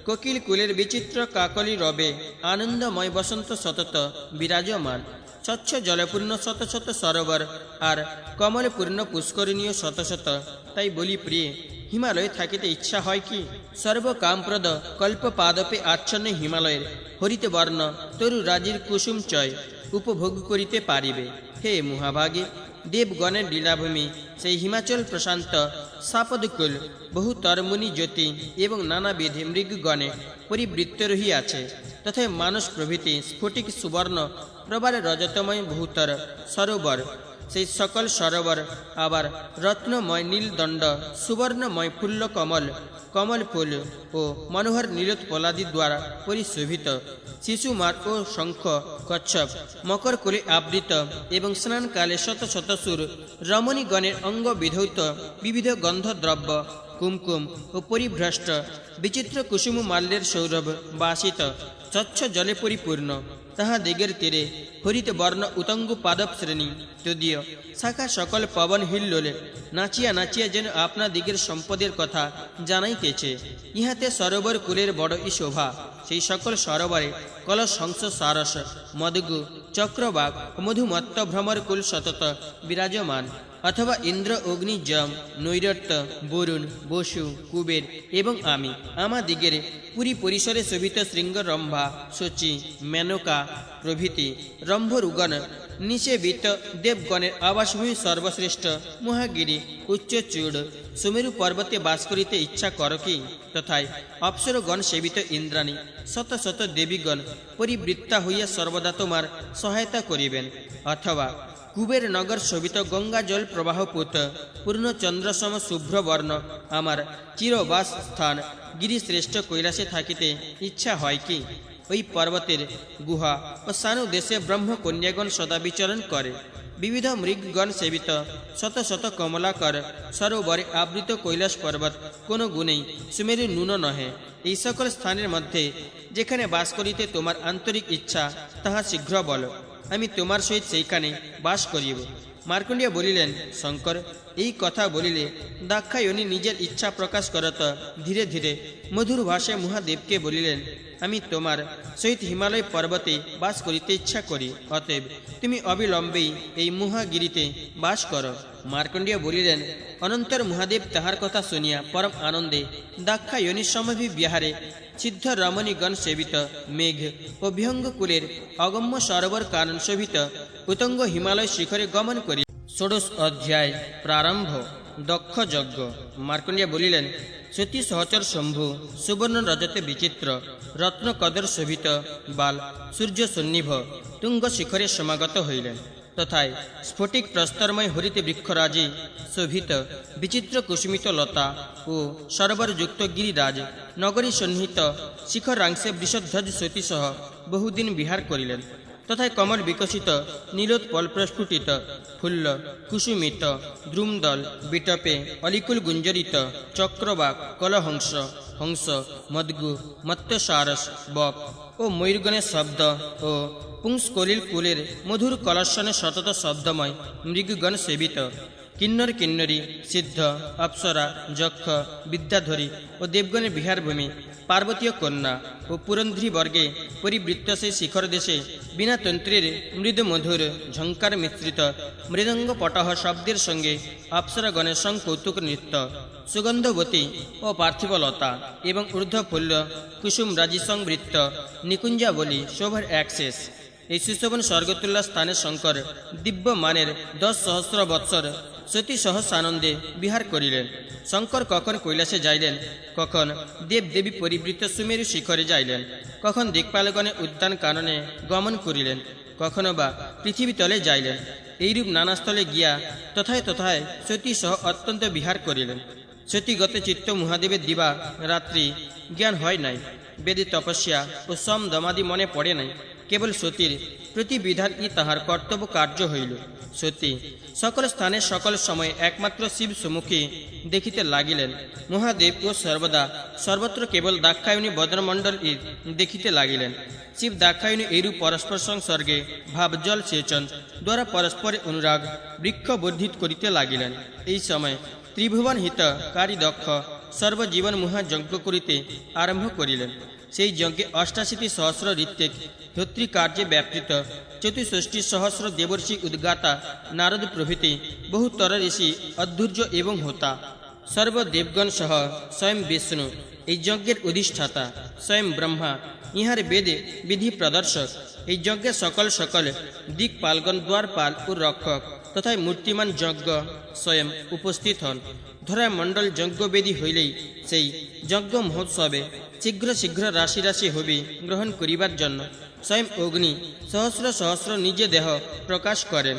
কোকিল কুলের বিচিত্র কাকলি রবে আনন্দময় বসন্ত সতত বিরাজমান। স্বচ্ছ জলপূর্ণ শত শত সরোবর আর কমলপূর্ণ পুষ্করিণীয় শত শত। তাই বলি প্রিয়ে, হিমালয়ে থাকিতে ইচ্ছা হয় কি? সর্বকামপ্রদ কল্পপাদপে আচ্ছন্ন হিমালয়ের হরিতে বর্ণ তরু রাজির কুসুম চয় উপভোগ করিতে পারিবে। হে মহাভাগে, দেবগণের লীলাভূমি সেই হিমাচল প্রশান্ত সাপদকুল বহু তরমুনি জ্যোতি এবং নানাবিধি মৃগগণে পরিবৃত্ত রহিয়াছে, তথা মানুষ প্রভৃতি স্ফটিক সুবর্ণ প্রবার রজতময় বহুতর সরোবর, সেই সকল সরোবর আবার রত্নময় নীলদণ্ড সুবর্ণময় ফুল্ল কমল কমল ফুল ও মনোহর নীলোৎপলাদি দ্বারা পরিশোভিত, শিশুমার ও শঙ্খ কচ্ছপ মকর কোলে আবৃত এবং স্নানকালে শত শত সুর রমণীগণের অঙ্গ বিধৌত বিবিধ গন্ধদ্রব্য কুমকুম ও পরিভ্রষ্ট বিচিত্র কুসুম মাল্যের সৌরভ বাসিত স্বচ্ছ জলে পরিপূর্ণ, তাহা দিগের তীরে হরিত বর্ণ উতঙ্গ পাদপ শ্রেণী যদিও শাখা সকল পবন হিল্লোলে নাচিয়া নাচিয়া যেন আপনা দিগের সম্পদের কথা জানাইতেছে। ইহাতে সরোবর কুলের বড়ই শোভা। সেই সকল সরোবরে কলস হংস সারস মদগু চক্রবাক মধুমত্ত ভ্রমর কুল সতত বিরাজমান, অথবা ইন্দ্র অগ্নি যম নৈরত্য বরুণ বসু কুবের এবং আমি আমাদিগের পুরী পরিসরে শোভিত শৃঙ্গ রম্ভা শচী মেনকা প্রভৃতি রম্ভরুগণ নিষেবিত দেবগণের আবাসভূমি সর্বশ্রেষ্ঠ মহাগিরি উচ্চচূড় সুমেরু পর্বতে বাস করিতে ইচ্ছা কর কি? তথায় অপ্সরগণ সেবিত ইন্দ্রাণী শত শত দেবীগণ পরিবৃত্তা হইয়া সর্বদা তোমার সহায়তা করিবেন, অথবা কুবের নগর শোভিত গঙ্গা জল প্রবাহপুত পূর্ণচন্দ্রসম শুভ্রবর্ণ আমার চিরবাস স্থান গিরিশ্রেষ্ঠ কৈলাসে থাকিতে ইচ্ছা হয় কি? ওই পর্বতের গুহা ও সানু দেশে ব্রহ্মকন্যাগণ সদা বিচরণ করে, বিবিধ মৃগগণ সেবিত শত শত কমলাকর সরোবরে আবৃত কৈলাস পর্বত কোনো গুণেই সুমেরু ন্যূন নহে। এই সকল স্থানের মধ্যে যেখানে বাস করিতে তোমার আন্তরিক ইচ্ছা তাহা শীঘ্র বল, আমি তোমার সহিত সেইখানে বাস করিব। মার্কণ্ডেয় বলিলেন, শঙ্কর, এই কথা বলিলে দাক্ষায়ণী নিজের ইচ্ছা প্রকাশ করত ধীরে ধীরে মধুর ভাষায় মহাদেবকে বলিলেন, আমি তোমার সহিত হিমালয় পর্বতে বাস করিতে ইচ্ছা করি, অতএব তুমি অবিলম্বেই এই মহাগিরিতে বাস করো। মার্কণ্ডেয় বলিলেন, অনন্তর মহাদেব তাহার কথা শুনিয়া পরম আনন্দে দাক্ষায়ণীর সমভি বিহারে সিদ্ধ রমণীগণ সেবিত মেঘ ও বিহঙ্গকুলের অগম্য সরোবর কানন শোভিত উতঙ্গ হিমালয় শিখরে গমন করি। ষোড়শ অধ্যায় প্রারম্ভ। দক্ষ যজ্ঞ। মার্কণ্ডেয় বলিলেন, সতী সহচর শম্ভু সুবর্ণ রজতে বিচিত্র রত্ন কদর শোভিত বাল সূর্য সন্নিভ তুঙ্গ শিখরে সমাগত হইলেন, তথায় স্ফটিক প্রস্তরময় হরিতে বৃক্ষরাজি শোভিত বিচিত্র কুসুমিত লতা ও সরোবরযুক্ত গিরিরাজ নগরী সন্নিহিত শিখরাংশে বৃষধ্বজ সতী সহ বহুদিন বিহার করিলেন, তথায় কমল বিকশিত নীলোৎপল প্রস্ফুটিত ফুল্ল কুসুমিত দ্রুমদল বিটপে অলিকুল গুঞ্জরিত চক্রবাক কলহংস হংস মদ্গু মত্স্যসারস বক ও ময়ূরগণের শব্দ ও পুংস্কলিল কুলের মধুর কলস্বনে সতত শব্দময় মৃগগণ সেবিত কিন্নর কিন্নরী সিদ্ধ অপ্সরা যক্ষ বিদ্যাধরী ও দেবগণের বিহারভূমি পার্বতীয় কন্যা ও পুরন্ধ্রী বর্গে পরিবৃত্ত সেই শিখর দেশে বিনা তন্ত্রের মৃদু মধুর ঝঙ্কার মিশ্রিত মৃদঙ্গ পটহ শব্দের সঙ্গে অপ্সরাগণের সংকৌতুক নৃত্য সুগন্ধবতী ও পার্থিবলতা এবং ঊর্ধ্বফুল্ল কুসুম রাজি সংবৃত্ত নিকুঞ্জাবলী শোভার এক শেষ। এই সুশোভন স্বর্গতুল্য স্থানে শঙ্কর দিব্য মানের 10 সহস্র বৎসর সতী সহস্র আনন্দে বিহার করিলেন। শঙ্কর কখন কৈলাসে যাইলেন, কখন দেবদেবী পরিবৃত সুমেরু শিখরে যাইলেন, কখন দিকপালগণে উদ্যান কাননে গমন করিলেন, কখনো বা পৃথিবী তলে যাইলেন। এইরূপ নানা স্থলে গিয়া তথায় তথায় সতী সহ অত্যন্ত বিহার করিলেন। সতীগত চিত্ত মহাদেবের দিবা রাত্রি জ্ঞান হয় নাই, বেদে তপস্যা ও সম দমাদি মনে পড়ে নাই, কেবল সতীর প্রতিবিধানই তাহার কর্তব্য কার্য হইল। সতী সকল স্থানে সকল সময়ে একমাত্র শিব সম্মুখে দেখিতে লাগিলেন। মহাদেব ও সর্বদা সর্বত্র কেবল দাক্ষায়ণী বদ্রমণ্ডল দেখিতে লাগিলেন। শিব দাক্ষায়ণী এইরূপ পরস্পর সংসর্গে ভাবজল সেচন দ্বারা পরস্পরে অনুরাগ বৃক্ষ বর্ধিত করিতে লাগিলেন। এই সময় ত্রিভুবন হিতকারী দক্ষ সর্বজীবন মহাযজ্ঞ করিতে আরম্ভ করিলেন। সেই যজ্ঞে 88 সহস্র ঋত্বিক ধোত্রীকার্যে ব্যাপৃত 64 সহস্র দেবর্ষি উদ্গাতা নারদ প্রভৃতি বহুতর ঋষি অধৈর্য এবং হোতা সর্বদেবগণ সহ স্বয়ং বিষ্ণু এই যজ্ঞের অধিষ্ঠাতা, স্বয়ং ব্রহ্মা ইহার বেদে বিধি প্রদর্শক। এই যজ্ঞে সকল সকল দিকপালগণ, দ্বারপাল ও রক্ষক তথা মূর্তিমান যজ্ঞ স্বয়ং উপস্থিত হন। ধরা মণ্ডল যজ্ঞবেদী হইলেই সেই যজ্ঞ মহোৎসবে শীঘ্র শীঘ্র রাশি রাশি হবি গ্রহণ করিবার জন্য স্বয়ং অগ্নি সহস্র সহস্র নিজে দেহ প্রকাশ করেন।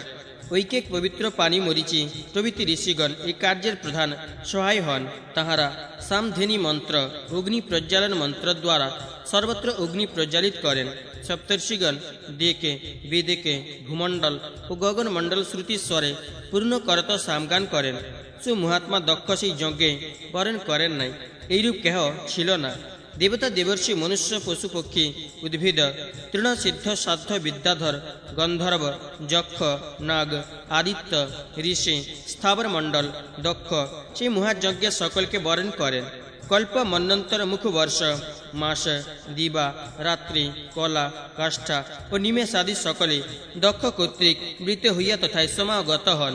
ঐক্যেক পবিত্র পানি মরিচি প্রভৃতি ঋষিগণ এই কার্যের প্রধান সহায় হন। তাহারা সামধেনি মন্ত্র, অগ্নি প্রজ্বালন মন্ত্র দ্বারা সর্বত্র অগ্নি প্রজ্বালিত করেন। সপ্তর্ষিগণ দেকে বেদেকে ভূমণ্ডল ও গগনমণ্ডল শ্রুতিস্বরে পূর্ণ করত সামগান করেন। সুমহাত্মা দক্ষ সেই যজ্ঞে বরণ করেন নাই, এইরূপ কেহ ছিল না। দেবতা দেবর্ষি মনুষ্য পশু পক্ষী উদ্ভিদ তৃণসিদ্ধ সাধ্য বিদ্যাধর গন্ধর্ব যক্ষ নাগ আদিত্য ঋষি স্থাবর মণ্ডল দক্ষ সেই মহাযজ্ঞে সকলকে বরণ করেন। কল্প মন্বন্তর মুখবর্ষ মাস দিবা রাত্রি কলা কাষ্ঠা ও নিমেষাদি সকলে দক্ষ কর্তৃক মৃত হইয়া তথায় সমাগত হন।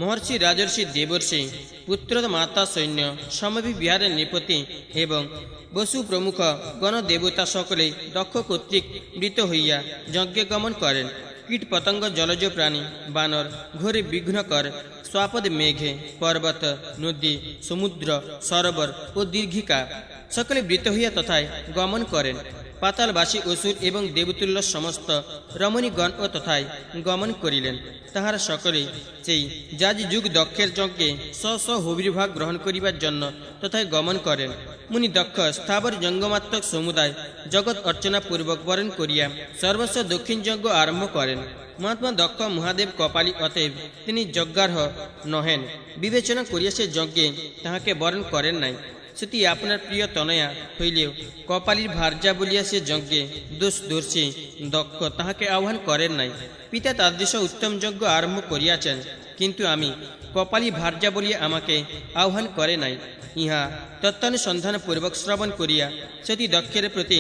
মহর্ষি রাজর্ষি দেবর্ষি পুত্র মাতা সৈন্য সমবি বিহারের নৃপতি এবং বসু প্রমুখ গণদেবতা সকলে দক্ষ কর্তৃক মৃত হইয়া যজ্ঞে গমন করেন। কীট পতঙ্গ জলজ প্রাণী বানর ঘোরে বিঘ্নকর স্বাপদ মেঘে পর্বত নদী সমুদ্র সরোবর ও দীর্ঘিকা সকলে মৃত হইয়া তথায় গমন করেন। পাতালবাসী অসুর এবং দেবতুল্য সমস্ত রমণীগণ ও তথায় গমন করিলেন। তাহারা সকলে সেই যাজ যুগ দক্ষের যজ্ঞে স্ব স্ব হবির্ভাগ গ্রহণ করিবার জন্য তথায় গমন করেন। মুনি দক্ষ স্থাবর জঙ্গমাত্মক সমুদায় জগৎ অর্চনা পূর্বক বরণ করিয়া সর্বস্ব দক্ষিণ যজ্ঞ আরম্ভ করেন। মহাত্মা দক্ষ মহাদেব কপালী, অতএব তিনি যজ্ঞার্হ নহেন। বিবেচনা করিয়া সে যজ্ঞে তাহাকে বরণ করেন নাই। সতী আপনার প্রিয় তনয়া হইলেও কপালীর ভার্যা বলিয়া সে যজ্ঞে দোষদর্শী দক্ষ তাহাকে আহ্বান করেন নাই। পিতা তাদৃশ উত্তম যজ্ঞ আরম্ভ করিয়াছেন, কিন্তু আমি কপালী ভার্যা বলিয়া আমাকে আহ্বান করে নাই। ইহা তত্ত্বানুসন্ধান পূর্বক শ্রবণ করিয়া সতী দক্ষের প্রতি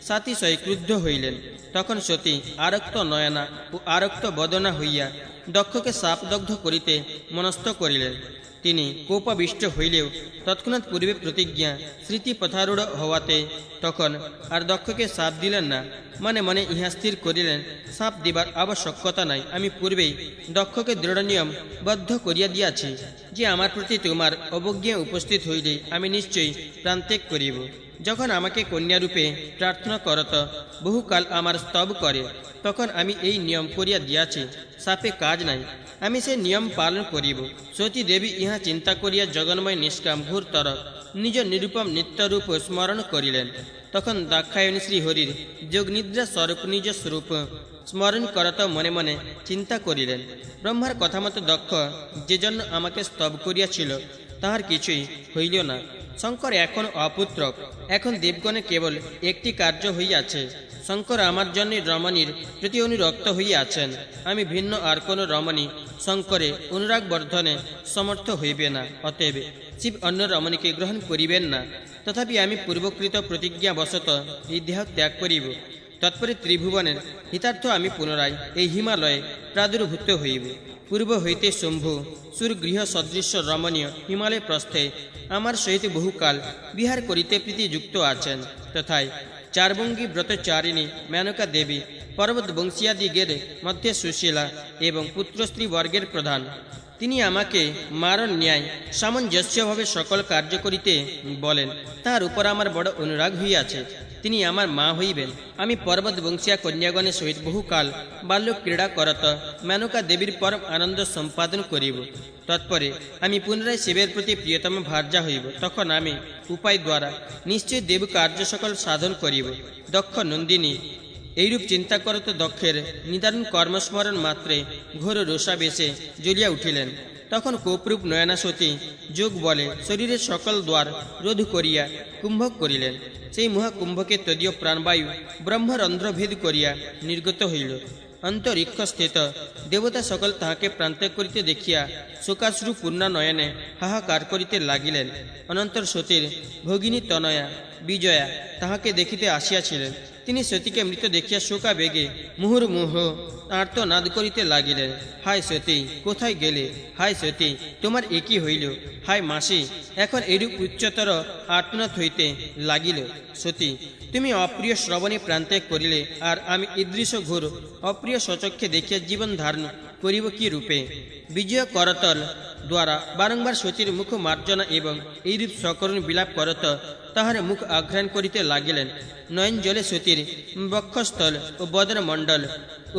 সাতিশয় ক্রুদ্ধ হইলেন। তখন সতী আরক্ত নয়না ও আরক্ত বদনা হইয়া দক্ষকে শাপদগ্ধ করিতে মনস্থ করিলেন। তিনি কোপাবিষ্ট হইলেও তৎক্ষণাৎ পূর্বে প্রতিজ্ঞা স্মৃতি পথারূঢ় হওয়াতে তখন আর দক্ষকে শাপ দিলেন না। মনে মনে ইহা স্থির করিলেন, শাপ দিবার আবশ্যকতা নাই। আমি পূর্বেই দক্ষকে দৃঢ় নিয়ম বদ্ধ করিয়া দিয়াছি যে আমার প্রতি তোমার অবজ্ঞা উপস্থিত হইলে আমি নিশ্চয়ই প্রাণত্যাগ করিব। যখন আমাকে কন্যারূপে প্রার্থনা করত, বহুকাল আমার স্তব করে, তখন আমি এই নিয়ম করিয়া দিয়াছি, শাপে কাজ নাই, আমি সে নিয়ম পালন করিব। সতী দেবী ইহা চিন্তা করিয়া জগন্ময় নিষ্কাম ঘোরতর নিজ নিরূপম নিত্যরূপ স্মরণ করিলেন। তখন দাক্ষায়ণী শ্রীহরির যোগনিদ্রা স্বরূপ নিজ স্বরূপ স্মরণ করত মনে মনে চিন্তা করিলেন। ব্রহ্মার কথা মতো দক্ষ যে জন্য আমাকে স্তব করিয়াছিল তাহার কিছুই হইল না। শঙ্কর এখন অপুত্রক, এখন দেবগণে কেবল একটি কার্য হইয়াছে। শঙ্কর আমার জন্য রমণীর প্রতি অনুরক্ত হইয়াছেন। আমি ভিন্ন আর কোনো রমণী শঙ্করে অনুরাগ বর্ধনে সমর্থ হইবে না। অতএব শিব অন্য রমণীকে গ্রহণ করিবেন না। তথাপি আমি পূর্বকৃত প্রতিজ্ঞাবশত এই দেহ ত্যাগ করিব। তৎপরে ত্রিভুবনের হিতার্থ আমি পুনরায় এই হিমালয়ে প্রাদুর্ভূত হইব। পূর্ব হইতে শম্ভু সুরগৃহ সদৃশ্য রমণীয় হিমালয় প্রস্থে আমার সহিত বহুকাল বিহার করিতে প্রীতিযুক্ত আছেন। তথায় চারবঙ্গী ব্রতচারিণী মেনকা দেবী পর্বত বংশীয়াদিগের মধ্যে সুশীলা এবং পুত্রস্ত্রী বর্গের প্রধান। তিনি আমাকে মারণ ন্যায় সামঞ্জস্যভাবে সকল কার্য করিতে বলেন। তাহার উপর আমার বড় অনুরাগ হইয়াছে। তিনি আমার মা হইবেন। আমি পর্বত বংশীয়া কন্যাগণের সহিত বহুকাল বাল্য ক্রীড়া করত মেনকা দেবীর পরম আনন্দ সম্পাদন করিব। তৎপরে আমি পুনরায় শিবের প্রতি প্রিয়তম ভার্যা হইব। তখন আমি উপায় দ্বারা নিশ্চয় দেব কার্য সকল সাধন করিব। দক্ষ নন্দিনী এইরূপ চিন্তা করত দক্ষের নিদারুণ কর্মস্মরণ মাত্রে ঘোর রোষাবেশে জ্বলিয়া উঠিলেন। তখন কোপরূপ নয়না সতী যোগ বলে শরীরের সকল দ্বার রোধ করিয়া কুম্ভক করিলেন। সেই মহাকুম্ভকে তদীয় প্রাণবায়ু ব্রহ্মরন্ধ্রভেদ করিয়া নির্গত হইল। অন্তরিক্ষস্থিত দেবতা সকল তাহাকে প্রান্ত্যাগ করিতে দেখিয়া শোকাশ্রু পূর্ণা নয়নে হাহাকার করিতে লাগিলেন। অনন্তর সতীর ভগিনী তনয়া বিজয়া তাহাকে দেখিতে আসিয়াছিলেন। তিনি সতীকে মৃত দেখিয়া শোকাবেগে মুহুর্মুহ আর্তনাদ করিতে লাগিলেন। হায় সতী, কোথায় গেলে? হায় সতী, তোমার একই হইল? হায় মাসি, এখন এরূপ উচ্চতর আর্তনাদ হইতে লাগিল। সতী, তুমি অপ্রিয় শ্রবণে প্রাণত্যাগ করিলে, আর আমি ঈদৃশ ঘোর অপ্রিয় সচক্ষে দেখিয়া জীবন ধারণ করিব কি রূপে? বিজয় করতল দ্বারা বারংবার সতীর মুখ মার্জনা এবং এইরূপ সকরুণ বিলাপ করত তাহার মুখ আঘ্রাণ করিতে লাগিলেন। নয়ন জলে সতীর বক্ষস্থল ও বদনমণ্ডল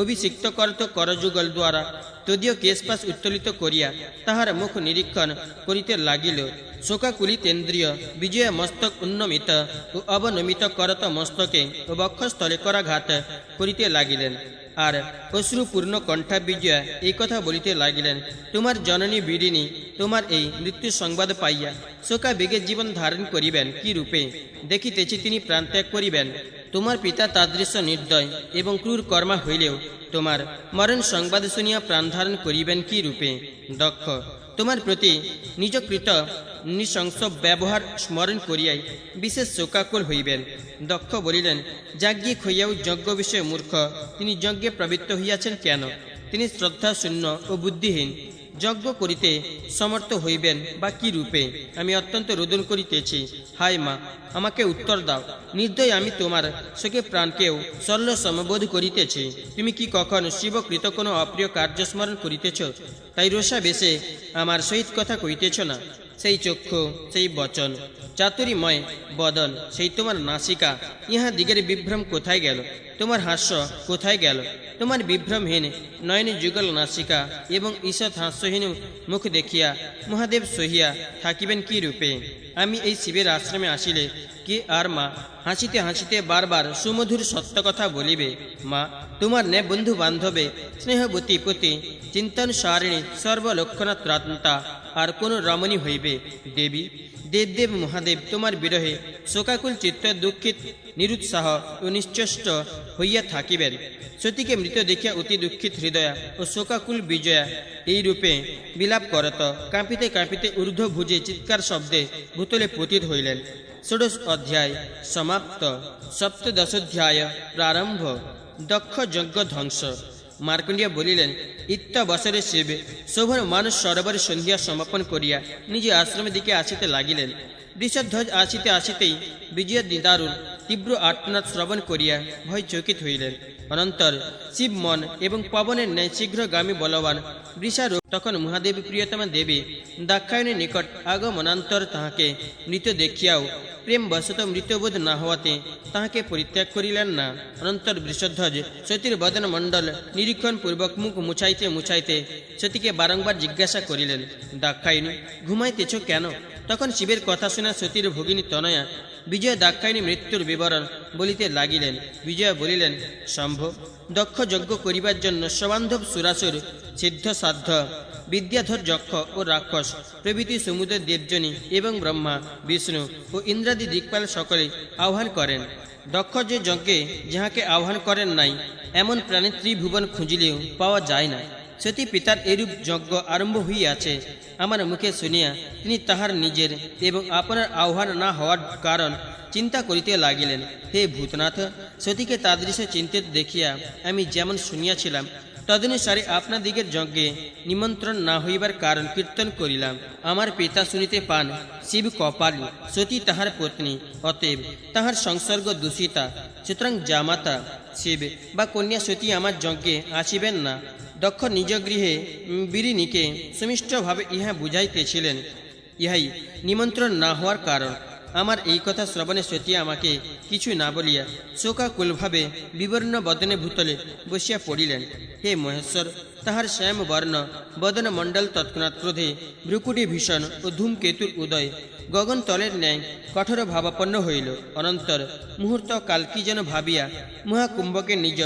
অভিষিক্ত করত করযুগল দ্বারা তদীয় কেশপাশ উত্তোলিত করিয়া তাহার মুখ নিরীক্ষণ করিতে লাগিল। শোকাকুলিতেন্দ্রিয় বিজয় মস্তক উন্নমিত ও অবনমিত করত মস্তকে ও বক্ষস্থলে করাঘাত করিতে লাগিলেন। আর অশ্রুপূর্ণ কণ্ঠা বিজয়া এই কথা বলিতে লাগিলেন, তোমার জননী বিড়িনী তোমার এই মৃত্যু সংবাদ পাইয়া শোকা বেগে জীবন ধারণ করিবেন কি রূপে? দেখিতেছি তিনি প্রাণত্যাগ করিবেন। তোমার পিতা তাদৃশ্য নির্দয় এবং ক্রূর কর্মা হইলেও তোমার মরণ সংবাদ শুনিয়া প্রাণ ধারণ করিবেন কি রূপে? দক্ষ, তোমার প্রতি নিজকৃত নৃশংস ব্যবহার স্মরণ করিয়াই বিশেষ শোকাকুল হইবেন। দক্ষ বলিলেন, যাজ্ঞিক হইয়াও যজ্ঞ বিষয়ে মূর্খ, তিনি যজ্ঞে প্রবৃত্ত হইয়াছেন কেন? তিনি শ্রদ্ধাশূন্য ও বুদ্ধিহীন। যজ্ঞ করিতে সমর্থ হইবেন বা কি রূপে? আমি অত্যন্ত রোদন করিতেছি। হায় মা, আমাকে উত্তর দাও। নির্দয় আমি তোমার শোকে প্রাণকেও শল্য সমবোধ করিতেছি। তুমি কি কখন শিবকৃত কোনো অপ্রিয় কার্য স্মরণ করিতেছ, তাই রোষা বেশে আমার সহিত কথা কইতেছ না? সেই চক্ষু, সেই বচন, চাতুরীময় বদন, সেই তোমার নাসিকা, ইহা দিগের বিভ্রম কোথায় গেল? তোমার হাস্য কোথায় গেল? তোমার বিভ্রমহীন নয়ন যুগল নাসিকা এবং ঈষৎ হাস্যহীন মুখ দেখিয়া মহাদেব সহিয়া থাকিবেন কি রূপে? আমি এই শিবের আশ্রমে আসিলে কি আর মা হাসিতে হাসিতে বারবার সুমধুর সত্য কথা বলিবে? মা, তোমার নে বন্ধু বান্ধবে স্নেহবতী পতি চিন্তনসারিণী সর্বলক্ষণাত্রাত্মতা আর কোন রমণী হইবে? দেবী, দেবদেব মহাদেব তোমার বিরহে শোকাকুল চিত্ত দুঃখিত নিরুৎসাহ ও নিশ্চষ্ট হইয়া থাকিবেন। সতীকে মৃত দেখিয়া অতি দুঃখিত হৃদয়া ও শোকাকুল বিজয়া এই রূপে বিলাপ করত কাঁপিতে কাঁপিতে ঊর্ধ্ব ভুজে চিৎকার শব্দে ভূতলে পতিত হইলেন। ষোড়শ অধ্যায় সমাপ্ত। সপ্তদশোধ্যায় প্রারম্ভ। দক্ষ যজ্ঞ ধ্বংস। মার্কণ্ডেয় বলিলেন, ইত্যবসরে শিব শোভন মানুষ সরোবরে সন্ধ্যা সমাপন করিয়া নিজে আশ্রমের দিকে আসিতে লাগিলেন। বৃষধ্বজ আসিতে আসিতেই বিজয়ের নিদারুণ তীব্র আর্তনাদ শ্রবণ করিয়া ভয় চকিত হইলেন। অনন্তর শিব মন এবং পবনের ন্যায় শীঘ্রগামী বলবান বৃষারূপ তখন মহাদেবী প্রিয়তমা দেবী দাক্ষায়ণীর নিকট আগমনান্তর তাহাকে মৃত দেখিয়াও প্রেমবশত মৃতবোধ না হওয়াতে তাহাকে পরিত্যাগ করিলেন না। অনন্তর বৃষধ্বজ সতীর বদন মণ্ডল নিরীক্ষণ পূর্বক মুখ মুছাইতে মুছাইতে সতীকে বারংবার জিজ্ঞাসা করিলেন, দাক্ষায়ণী, ঘুমাইতেছ কেন? তখন শিবের কথা শুনা সতীর ভগিনী তনয়া বিজয় দাক্ষায়ণী মৃত্যুর বিবরণ বলিতে লাগিলেন। বিজয়া বলিলেন, শম্ভ, দক্ষ যজ্ঞ করিবার জন্য সবান্ধব সুরাসুর সিদ্ধ সাধ্য বিদ্যাধর যক্ষ ও রাক্ষস প্রভৃতি সমুদ্র দেবজনী এবং ব্রহ্মা বিষ্ণু ও ইন্দ্রাদি দিকপাল সকলে আহ্বান করেন। দক্ষ যে যজ্ঞে যাহাকে আহ্বান করেন নাই, এমন প্রাণী ত্রিভুবন খুঁজিলেও পাওয়া যায় না। সতী পিতার এরূপ যজ্ঞ আরম্ভ হইয়াছে আমার মুখে শুনিয়া তিনি তাহার নিজের এবং আপনার আহ্বান না হওয়ার কারণ চিন্তা করিতে লাগিলেন। হে ভূতনাথ, সতীকে তাদৃশ চিন্তিত দেখিয়া আমি যেমন শুনিয়াছিলাম তদনুসারে আপনাদিগের যজ্ঞে নিমন্ত্রণ না হইবার কারণ কীর্তন করিলাম। আমার পিতা শুনিতে পান শিব কপালী, সতী তাহার পত্নী, অতএব তাহার সংসর্গ দূষিতা। সুতরাং জামাতা শিব বা কন্যা সতী আমার যজ্ঞে আসিবেন না। দক্ষ নিজ গৃহে বিরিণীকে সুমিষ্টভাবে ইহা বুঝাইতেছিলেন। ইহাই নিমন্ত্রণ না হওয়ার কারণ। আমার এই কথা শ্রবণে সতী আমাকে কিছু না বলিয়া শোকাকুলভাবে বিবর্ণ বদনে ভূতলে বসিয়া পড়িলেন। হে মহেশ্বর, তাহার শ্যাম বর্ণ বদন মণ্ডল তৎক্ষণাৎ ক্রোধে ভ্রুকুটি ভীষণ ও ধূমকেতুর উদয় গগন তলের ন্যায় কঠোর ভাবাপন্ন হইল। অনন্তর মুহূর্ত কাল কি যেন ভাবিয়া মহাকুম্ভকে নিজ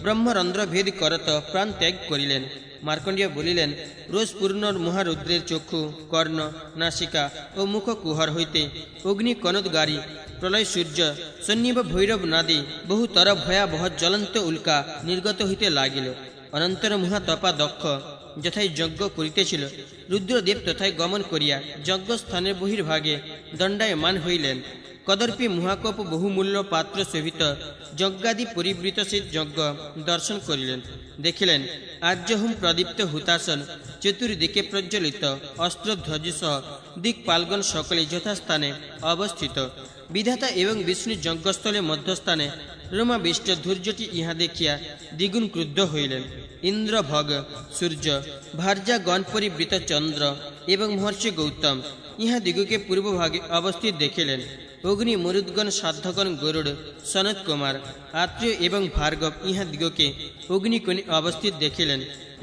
ব্রহ্মরন্ধ্র ভেদ করত প্রাণ ত্যাগ করিলেন। মার্কণ্ডেয় বলিলেন, রোজপূর্ণ মহারুদ্রের চক্ষু, কর্ণ, নাসিকা ও মুখ কুহর হইতে অগ্নি কনদগারী প্রলয় সূর্য সন্নিভ ভৈরব নাদি বহুতর ভয়াবহ জ্বলন্ত উল্কা নির্গত হইতে লাগিল। অনন্তর মহাতপা দক্ষ যথাই যজ্ঞ করিতেছিল, রুদ্রদেব তথায় গমন করিয়া যজ্ঞস্থানের বহির্ভাগে দণ্ডায়মান হইলেন। কদর্পী মহাকপ বহুমূল্য পাত্র শোভিত যজ্ঞাদি পরিবৃত সেই যজ্ঞ দর্শন করিলেন। দেখিলেন আর্যহুম প্রদীপ্ত হুতাসন, চতুর্দিকে প্রজ্বলিত অস্ত্রধ্বজ সহ দিকপালগণ সকলে যথাস্থানে অবস্থিত। বিধাতা এবং বিষ্ণু যজ্ঞস্থলে মধ্যস্থানে রোমাবিষ্ট ধৈর্যটি ইহা দেখিয়া দ্বিগুণ ক্রুদ্ধ হইলেন। ইন্দ্র, ভগ, সূর্য, ভার্যা গণ পরিবৃত চন্দ্র এবং মহর্ষি গৌতম ইহা দিগকে পূর্বভাগে অবস্থিত দেখিলেন। অগ্নি, মরুদ্গণ, সাধ্যগণ, গরুড়, সনত কুমার, আত্রেয় এবং ভার্গব ইহা দিগকে অগ্নিকোণে অবস্থিত দেখিলেন।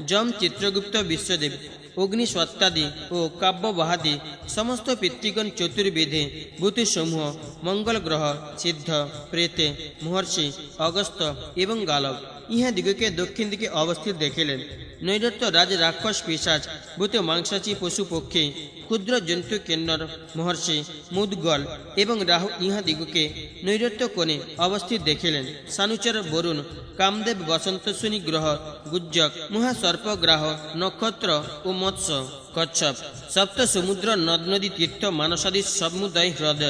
যম, চিত্রগুপ্ত, বিশ্বদেব, অগ্নি সত্তাদি ও কাব্যবাহাদি সমস্ত পিতৃগণ চতুর্বেদে ভূতসমূহ, মঙ্গল গ্রহ, সিদ্ধ, প্রেতে, মহর্ষি, অগস্ত্য এবং গালব ইহা দিগকে দক্ষিণ দিকে অবস্থিত দেখিলেন। নৈরত্য রাজ, রাক্ষস, পিশাচ, ভূত, মাংসাচী, পশু, পক্ষী, ক্ষুদ্র জন্তু, কিন্নর, মহর্ষি, মুদগল এবং রাহু ইহা দিগকে নৈরত্য কোণে অবস্থিত দেখিলেন। সানুচর, বরুণ, কামদেব, বসন্ত, শনি গ্রহ, গুজ্জক, মহাসর্প, গ্রাহ, নক্ষত্র ও মৎস্য, কচ্ছপ, সপ্ত সমুদ্র, নদ নদী, তীর্থ, মানসাদি সমুদয় হ্রদ,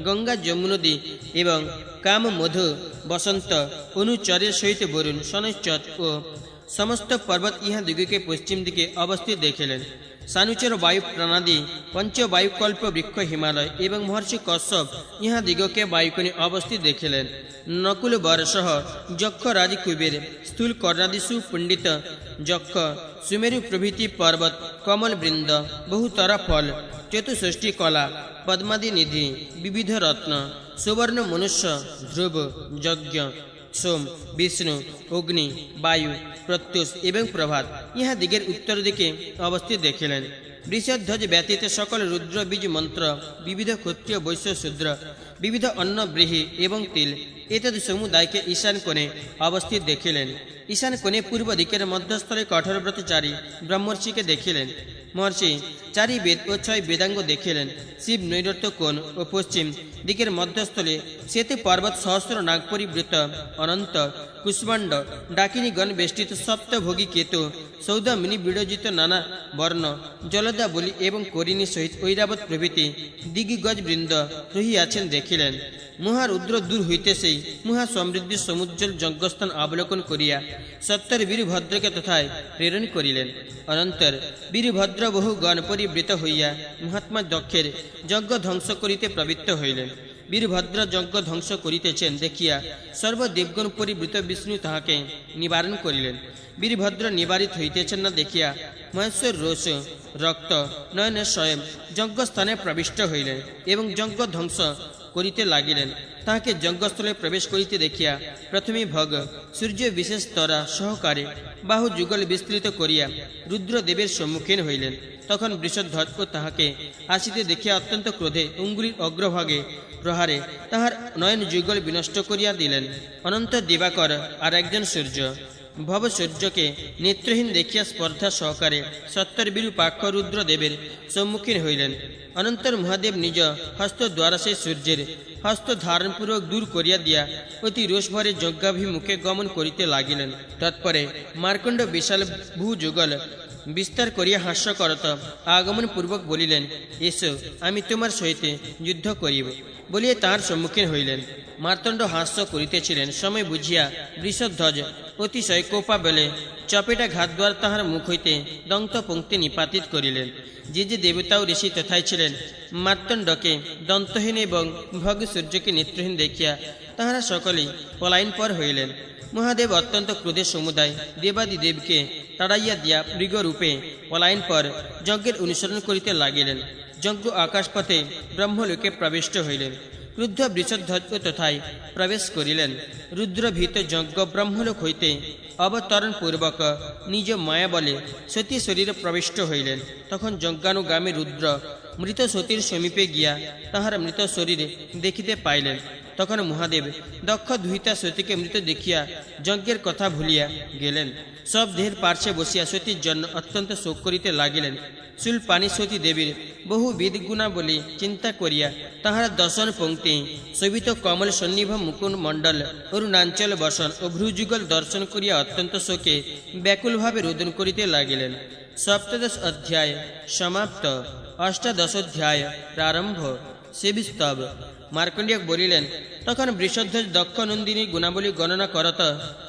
গঙ্গা, যমুনদী এবং কাম, মধু, বসন্ত, অনুচরের সহিত বরুণ, শনৈশ্চর ও সমস্ত পর্বত ইহা দিগকে পশ্চিম দিকে অবস্থিত দেখিলেন। সানুচর বায়ু প্রাণাদি পঞ্চবায়ুকল্প বৃক্ষ, হিমালয় এবং মহর্ষি কশ্যপ ইহা দিগকে বায়ুকোণে অবস্থিত দেখিলেন। নকুল, বরসহ, যক্ষ, রাজ, কুবের, স্থূল কর্ণাদি সুপণ্ডিত যক্ষ, সুমেরু প্রভৃতি পর্বত, কমল বৃন্দ, বহুতরা ফল, চতুষষ্ঠী কলা, পদ্মাদি নিধি, বিবিধ রত্ন, সুবর্ণ, মনুষ্য, ধ্রুব, যজ্ঞ, সোম, বিষ্ণু, অগ্নি, বায়ু, প্রত্যুষ এবং প্রভাত ইহা দিগের উত্তর দিকে অবস্থিত দেখিলেন। বৃষধ্বজ ব্যতীত সকল রুদ্র, বীজ, মন্ত্র, বিবিধ ক্ষত্রিয়, বৈশ্য, শূদ্র, বিবিধ অন্ন, ব্রীহি এবং তিল ইত্যাদি সমুদায়কে ঈশান কোণে অবস্থিত দেখিলেন। ঈশান কোণে পূর্ব দিকের মধ্যস্থলে কঠোরব্রতচারী ব্রহ্মর্ষিকে দেখিলেন। মহর্ষি চারি বেদ ও 6 বেদাঙ্গ দেখিলেন। শিব নৈরত্য কোণ ও পশ্চিম দিকের মধ্যস্থলে শ্বেত পর্বত, সহস্র নাগ পরিবৃত অনন্ত কুষ্মাণ্ড, ডাকিনীগণ বেষ্টিত সপ্তভোগী কেতু, সৌদামিনী বিড়জিত নানা বর্ণ, জলদা বলি এবং করিণী সহিত ঐরাবত প্রভৃতি দিগ্গজ বৃন্দ রহিয়াছেন দেখিলেন। মহারুদ্র দূর হইতে সেই মহা সমৃদ্ধি সমুজ্জ্বল যজ্ঞস্থান অবলোকন করিয়া সত্তর বীরভদ্রকে তথায় প্রেরণ করিলেন। অনন্তর বীরভদ্র বহু গণ পরিবৃত হইয়া মহাত্মা দক্ষের যজ্ঞ ধ্বংস করিতে প্রবৃত্ত হইলেন। বীরভদ্র যজ্ঞ ধ্বংস করিতেছেন দেখিয়া সর্বদেবগণ পরিবৃত বিষ্ণু তাহাকে নিবারণ করিলেন। বীরভদ্র নিবারিত হইতেছেন না দেখিয়া মহেশ্বর রোষ রক্ত নয়নে স্বয়ং যজ্ঞস্থানে প্রবিষ্ট হইলেন এবং যজ্ঞ ধ্বংস করিতে লাগিলেন। তাহাকে যজ্ঞস্থলে প্রবেশ করিতে দেখিয়া প্রথমে ভগ সূর্য বিশেষ তরা সহকারে বাহু যুগল বিস্তৃত করিয়া রুদ্রদেবের সম্মুখীন হইলেন। তখন বৃষধ্বজ তাহাকে আসিতে দেখিয়া অত্যন্ত ক্রোধে অঙ্গুলির অগ্রভাগে প্রহারে তাহার নয়ন যুগল বিনষ্ট করিয়া দিলেন। অনন্ত দিবাকর আর একজন সূর্য ভব সূর্যকে নেত্রহীন দেখিয়া স্পর্ধা সহকারে সত্তর বিরূপাক্ষ রুদ্রদেবের সম্মুখীন হইলেন। অনন্তর মহাদেব নিজ হস্ত দ্বারা সেই সূর্যের হস্ত ধারণপূর্বক দূর করিয়া দিয়া অতি রোষভরে যজ্ঞাভিমুখে গমন করিতে লাগিলেন। তৎপরে মার্কণ্ড বিশাল ভূযুগল বিস্তার করিয়া হাস্যকরত আগমন পূর্বক বলিলেন, এসো আমি তোমার সহিতে যুদ্ধ করিব বলিয়া তাহার সম্মুখীন হইলেন। মার্তণ্ড হাস্য করিতেছিলেন, সময় বুঝিয়া বৃষধ্বজ অতিশয় কোপা বেলে চপেটা ঘাত দ্বার তাহার মুখ হইতে দন্ত পঙ্ক্তি নিপাতিত করিলেন। যে যে দেবতা ও ঋষি তথায় ছিলেন মার্তণ্ডকে দন্তহীন এবং ভগ সূর্যকে নেত্রহীন দেখিয়া তাহারা সকলেই পলায়নপর হইলেন। মহাদেব অত্যন্ত ক্রোধের সমুদায় দেবাদিদেবকে তাড়াইয়া দিয়া মৃগরূপে পলায়নপর যজ্ঞের অনুসরণ করিতে লাগিলেন। যজ্ঞ আকাশপথে ব্রহ্মলোকে প্রবিষ্ট হইলেন। ক্রুদ্ধ বৃষধ্বজ তথায় প্রবেশ করিলেন। রুদ্রভীত যজ্ঞ ব্রহ্মলোক হইতে অবতরণ পূর্বক নিজ মায়া বলে সতী শরীরে প্রবিষ্ট হইলেন। তখন যজ্ঞানুগামী রুদ্র মৃত সতীর সমীপে গিয়া তাহার মৃত শরীরে দেখিতে পাইলেন। তখন মহাদেব দক্ষ দুহিতা সতীকে মৃত দেখিয়া যজ্ঞের কথা ভুলিয়া গেলেন। সব দেহের পার্শ্বে বসিয়া সতীর জন্য অত্যন্ত শোক করিতে লাগিলেন। শূলপাণী সতী দেবীর বহু বিদগুণা বলি চিন্তা করিয়া তাহার দর্শন পঙ্ক্তি শোভিত কমল সন্নিভ মুকুন্দ মণ্ডল অরুণাঞ্চল বসন ও ভ্রুযুগল দর্শন করিয়া অত্যন্ত শোকে ব্যাকুলভাবে রোদন করিতে লাগিলেন। সপ্তদশ অধ্যায় সমাপ্ত। অষ্টাদশোধ্যায় প্রারম্ভ। শিবস্তব। মার্কণ্ডেয় বলিলেন, তখন বৃষধ্বজ দক্ষ নন্দিনী গুণাবলী গণনা করত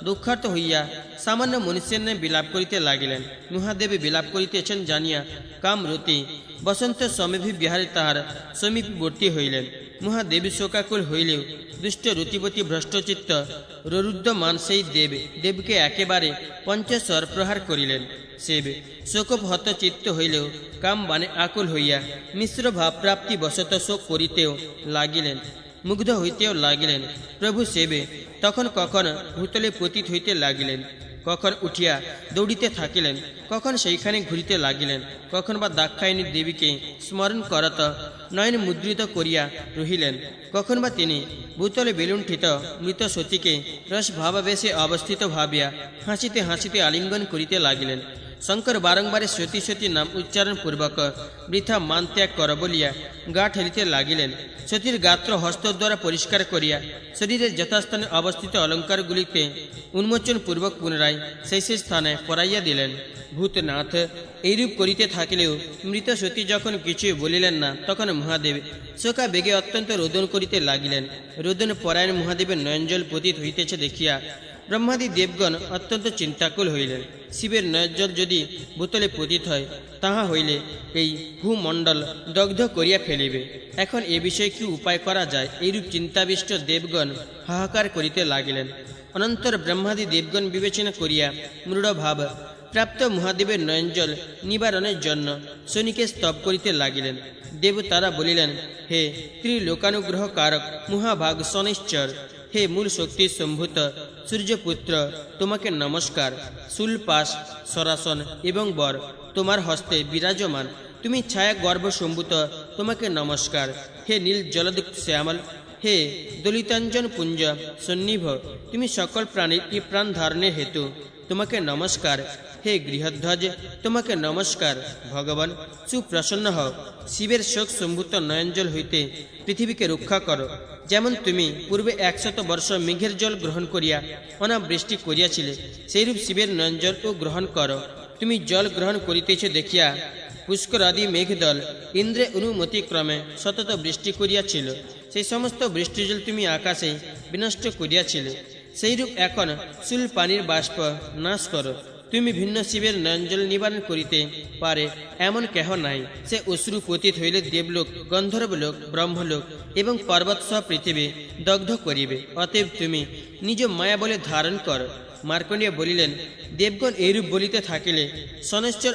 দুঃখার্থ হইয়া সামান্য মনুষ্যের ন্যায় বিলাপ করিতে লাগিলেন। মহাদেবী বিলাপ করিতেছেন জানিয়া কামরতি বসন্ত সমীপী বিহারে তাহার সমীপবর্তী হইলেন। মহাদেবী শোকাকুল হইলেও দুষ্ট রতিবতী ভ্রষ্টচিত্ত রুদ্ধমান সেই দেবকে একেবারে পঞ্চস্বর প্রহার করিলেন। শিব শোকভত চিত্ত হইলেও কাম বানে আকুল হইয়া মিশ্র ভাব প্রাপ্তি বশত শোক করিতেও লাগিলেন, মুগ্ধ হইতেও লাগিলেন। প্রভু শিবে তখন কখন ভূতলে পতিত হইতে লাগিলেন, কখন উঠিয়া দৌড়িতে থাকিলেন, কখন সেইখানে ঘুরিতে লাগিলেন, কখন বা দাক্ষায়ণী দেবীকে স্মরণ করত নয়ন মুদ্রিত করিয়া রহিলেন, কখন বা তিনি ভূতলে বেলুণ্ঠিত মৃত সতীকে রসভাবাবেশে অবস্থিত ভাবিয়া হাসিতে হাসিতে আলিঙ্গন করিতে লাগিলেন। শঙ্কর বারংবারে সতী সতী নাম উচ্চারণ পূর্বক বৃথা মান ত্যাগ কর বলিয়া গা ঠেলিতে লাগিলেন। সতীর গাত্র হস্ত দ্বারা পরিষ্কার করিয়া শরীরের যথাস্থানে অবস্থিত অলঙ্কারগুলিতে উন্মোচন পূর্বক পুনরায় সেই স্থানে পরাইয়া দিলেন। ভূতনাথ এইরূপ করিতে থাকিলেও মৃত সতী যখন কিছুই বলিলেন না, তখন মহাদেব শোকা বেগে অত্যন্ত রোদন করিতে লাগিলেন। রোদন পরায়ণ মহাদেবের নয়নজল পতিত হইতেছে দেখিয়া ব্রহ্মাদি দেবগণ অত্যন্ত চিন্তাকুল হইলেন। শিবের নয়নজল যদি ভূতলে পতিত হয়, তাহা হইলে এই ভূমণ্ডল দগ্ধ করিয়া ফেলিবে। এখন এ বিষয়ে কি উপায় করা যায়? এইরূপ চিন্তাবিষ্ট দেবগণ হাহাকার করিতে লাগিলেন। অনন্তর ব্রহ্মাদি দেবগণ বিবেচনা করিয়া মূঢ়ভাব প্রাপ্ত মহাদেবের নয়নজল নিবারণের জন্য শনিকে স্তব করিতে লাগিলেন। দেবতারা বলিলেন, হে ত্রিলোকানুগ্রহ কারক মহাভাগ শনিশ্চর, হে মূল শক্তি সম্ভূত সূর্যপুত্র, তোমাকে নমস্কার। শূলপাশ সরাসন এবং বর তোমার হস্তে বিরাজমান, তুমি ছায়া গর্ভ সম্ভূত, তোমাকে নমস্কার। হে নীল জলদুক্ত শ্যামল, হে দলিতাঞ্জন পুঞ্জ সন্নিভ, তুমি সকল প্রাণীর কি প্রাণ ধারণের হেতু, তোমাকে নমস্কার। হে গৃহধ্বজ, তোমাকে নমস্কার। ভগবান সুপ্রসন্ন হও, শিবের শোক সম্ভূত নয়নজল হইতে পৃথিবীকে রক্ষা করো। যেমন তুমি পূর্বে 100 বর্ষ মেঘের জল গ্রহণ করিয়া অনাবৃষ্টি করিয়াছিলে, সেইরূপ শিবের নয়নজল ও গ্রহণ করো। তুমি জল গ্রহণ করিতেছ দেখিয়া পুষ্কর আদি মেঘদল ইন্দ্রে অনুমতিক্রমে সতত বৃষ্টি করিয়াছিল, সেই সমস্ত বৃষ্টিজল তুমি আকাশে বিনষ্ট করিয়াছিলে। সেইরূপ এখন শূল পানির বাষ্প নাশ করো। তুমি ভিন্ন শিবের নয়নজল নিবারণ করিতে পারে এমন কেহ নাই। সে অশ্রু পতিত হইলে দেবলোক, গন্ধর্বলোক, ব্রহ্মলোক এবং পর্বত সহ পৃথিবী দগ্ধ করিবে। অতএব তুমি নিজ মায়া বলে ধারণ কর। মার্কণ্ডেয় বলিলেন, দেবগণ এইরূপ বলিতে থাকিলে শনৈশ্চর